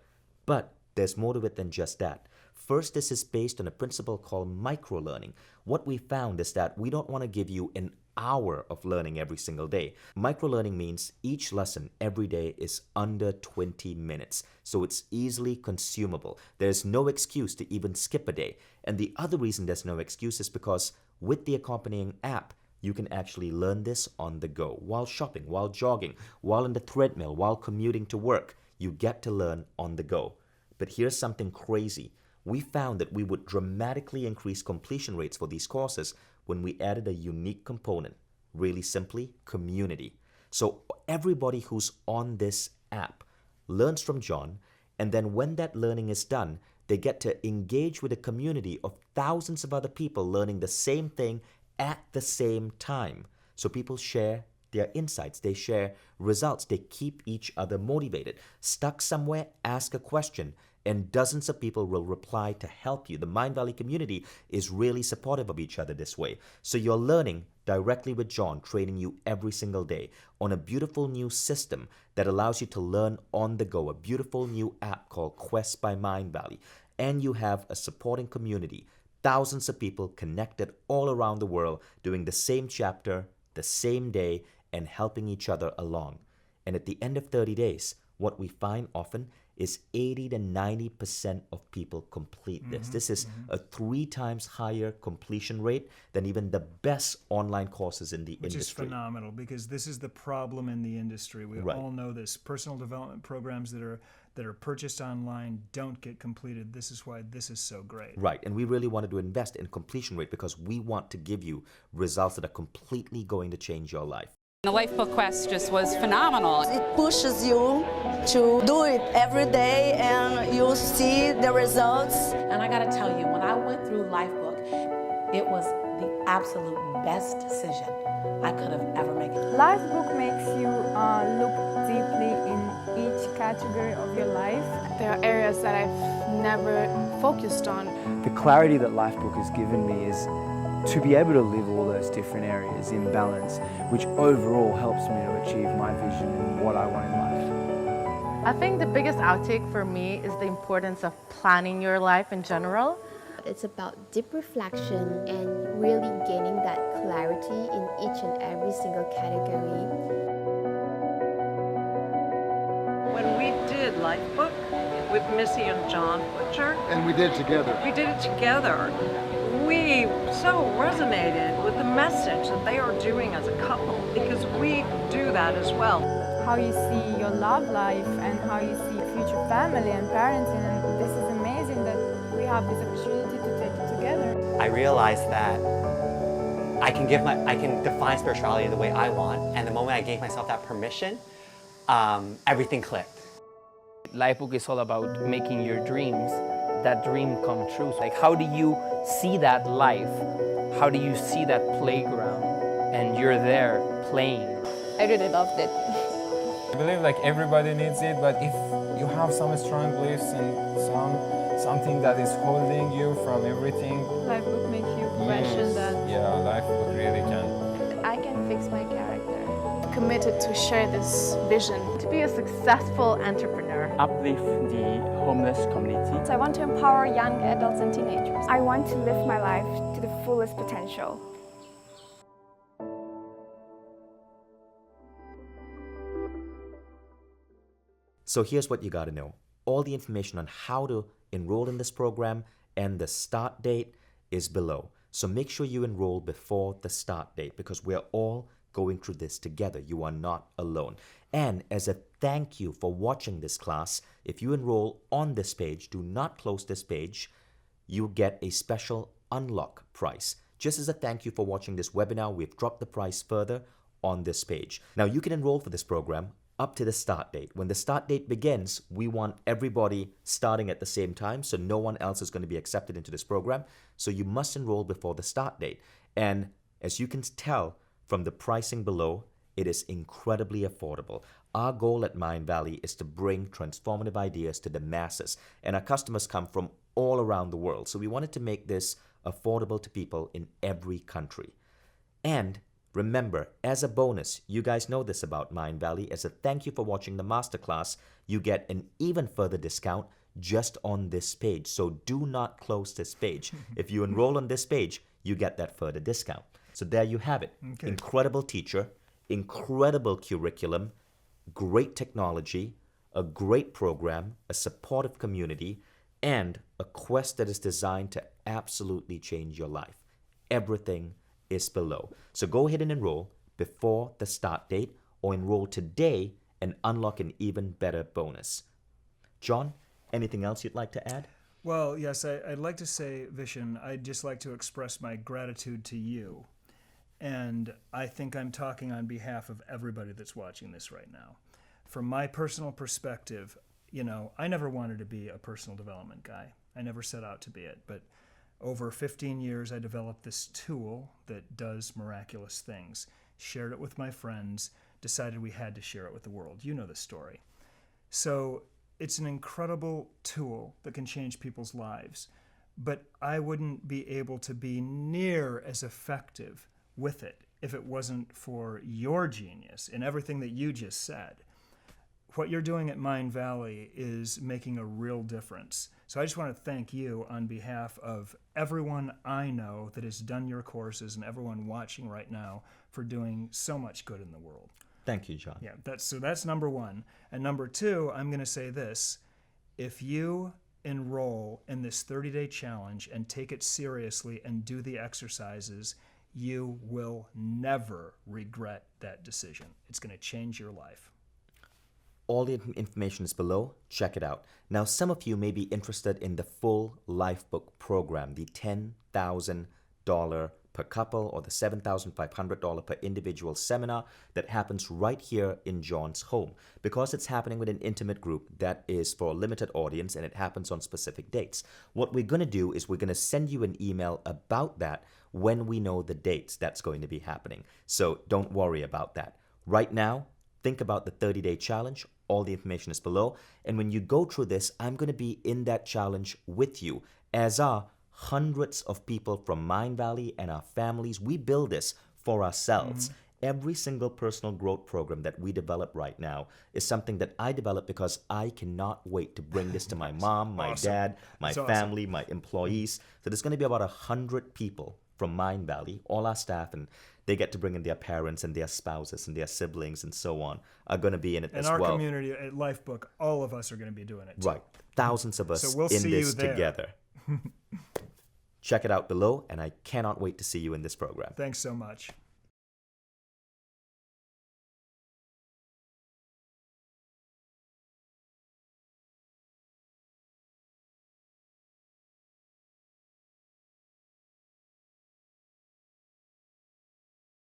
But there's more to it than just that. First, this is based on a principle called microlearning. What we found is that we don't want to give you an hour of learning every single day. Microlearning means each lesson every day is under 20 minutes, so it's easily consumable. There's no excuse to even skip a day. And the other reason there's no excuse is because with the accompanying app, you can actually learn this on the go, while shopping, while jogging, while in the treadmill, while commuting to work. You get to learn on the go. But here's something crazy. We found that we would dramatically increase completion rates for these courses when we added a unique component, really simply, community. So everybody who's on this app learns from John, and then when that learning is done, they get to engage with a community of thousands of other people learning the same thing at the same time. So people share their insights, they share results, they keep each other motivated. Stuck somewhere, ask a question, and dozens of people will reply to help you. The Mindvalley community is really supportive of each other this way. So you're learning directly with John, training you every single day on a beautiful new system that allows you to learn on the go, a beautiful new app called Quest by Mindvalley. And you have a supporting community, thousands of people connected all around the world doing the same chapter, the same day, and helping each other along. And at the end of 30 days, what we find often is 80 to 90% of people complete this. This is a 3 times higher completion rate than even the best online courses in the industry. Which is phenomenal, because this is the problem in the industry. We all know this. Personal development programs that are purchased online don't get completed. This is why this is so great. Right, and we really wanted to invest in completion rate because we want to give you results that are completely going to change your life. The Lifebook Quest just was phenomenal. It pushes you to do it every day and you'll see the results. And I gotta tell you, when I went through Lifebook, it was the absolute best decision I could have ever made. Lifebook makes you look deeply in each category of your life. There are areas that I've never focused on. The clarity that Lifebook has given me is to be able to live all those different areas in balance, which overall helps me to achieve my vision and what I want in life. I think the biggest outtake for me is the importance of planning your life in general. It's about deep reflection and really gaining that clarity in each and every single category. When we did Lifebook with Missy and John Butcher, and we did it together. We so resonated with the message that they are doing as a couple, because we do that as well. How you see your love life and how you see future family and parenting, and this is amazing that we have this opportunity to take it together. I realized that I can define spirituality the way I want, and the moment I gave myself that permission, everything clicked. Lifebook is all about making your dreams, that dream come true. Like, how do you see that life? How do you see that playground? And you're there playing. I really loved it. I believe like everybody needs it, but if you have some strong beliefs and something that is holding you from everything, Lifebook makes you question that. Yeah, Lifebook really can. I can fix my character. Committed to share this vision. To be a successful entrepreneur. Uplift the homeless community. So I want to empower young adults and teenagers. I want to live my life to the fullest potential. So here's what you got to know. All the information on how to enroll in this program and the start date is below. So make sure you enroll before the start date, because we're all going through this together. You are not alone. And as a thank you for watching this class, if you enroll on this page, do not close this page, you get a special unlock price. Just as a thank you for watching this webinar, we've dropped the price further on this page. Now you can enroll for this program up to the start date. When the start date begins, we want everybody starting at the same time, so no one else is going to be accepted into this program. So you must enroll before the start date. And as you can tell from the pricing below, it is incredibly affordable. Our goal at Mindvalley is to bring transformative ideas to the masses, and our customers come from all around the world. So we wanted to make this affordable to people in every country. And remember, as a bonus, you guys know this about Mindvalley, as a thank you for watching the masterclass, you get an even further discount just on this page. So do not close this page. If you enroll on this page, you get that further discount. So there you have it. Okay. Incredible teacher, incredible curriculum, great technology, a great program, a supportive community, and a quest that is designed to absolutely change your life. Everything is below. So go ahead and enroll before the start date, or enroll today and unlock an even better bonus. John, anything else you'd like to add? Well, yes, I'd like to say, Vishen, I'd just like to express my gratitude to you. And I think I'm talking on behalf of everybody that's watching this right now. From my personal perspective, I never wanted to be a personal development guy. I never set out to be it. But over 15 years, I developed this tool that does miraculous things. Shared it with my friends, decided we had to share it with the world. You know the story. So it's an incredible tool that can change people's lives. But I wouldn't be able to be near as effective with it if it wasn't for your genius in everything that you just said. What you're doing at Mindvalley is making a real difference. So I just want to thank you on behalf of everyone I know that has done your courses and everyone watching right now for doing so much good in the world. Thank you, John. Yeah, that's number one. And number two, I'm going to say this. If you enroll in this 30-day challenge and take it seriously and do the exercises, you will never regret that decision. It's going to change your life. All the information is below. Check it out. Now, some of you may be interested in the full Lifebook program, the $10,000 per couple or the $7,500 per individual seminar that happens right here in John's home. Because it's happening with an intimate group, that is for a limited audience, and it happens on specific dates. What we're going to do is we're going to send you an email about that when we know the dates that's going to be happening. So don't worry about that. Right now, think about the 30-day challenge. All the information is below. And when you go through this, I'm going to be in that challenge with you, as are hundreds of people from Mindvalley and our families. We build this for ourselves. every single personal growth program that we develop right now is something that I developed because I cannot wait to bring this to my mom, my dad, my family, my employees. So there's going to be about 100 people from Mindvalley, all our staff, and they get to bring in their parents and their spouses and their siblings and so on, are going to be in it as well. In our community at Lifebook, all of us are going to be doing it too. Right. Thousands of us So we'll in see this you there. together. Check it out below, and I cannot wait to see you in this program. Thanks so much.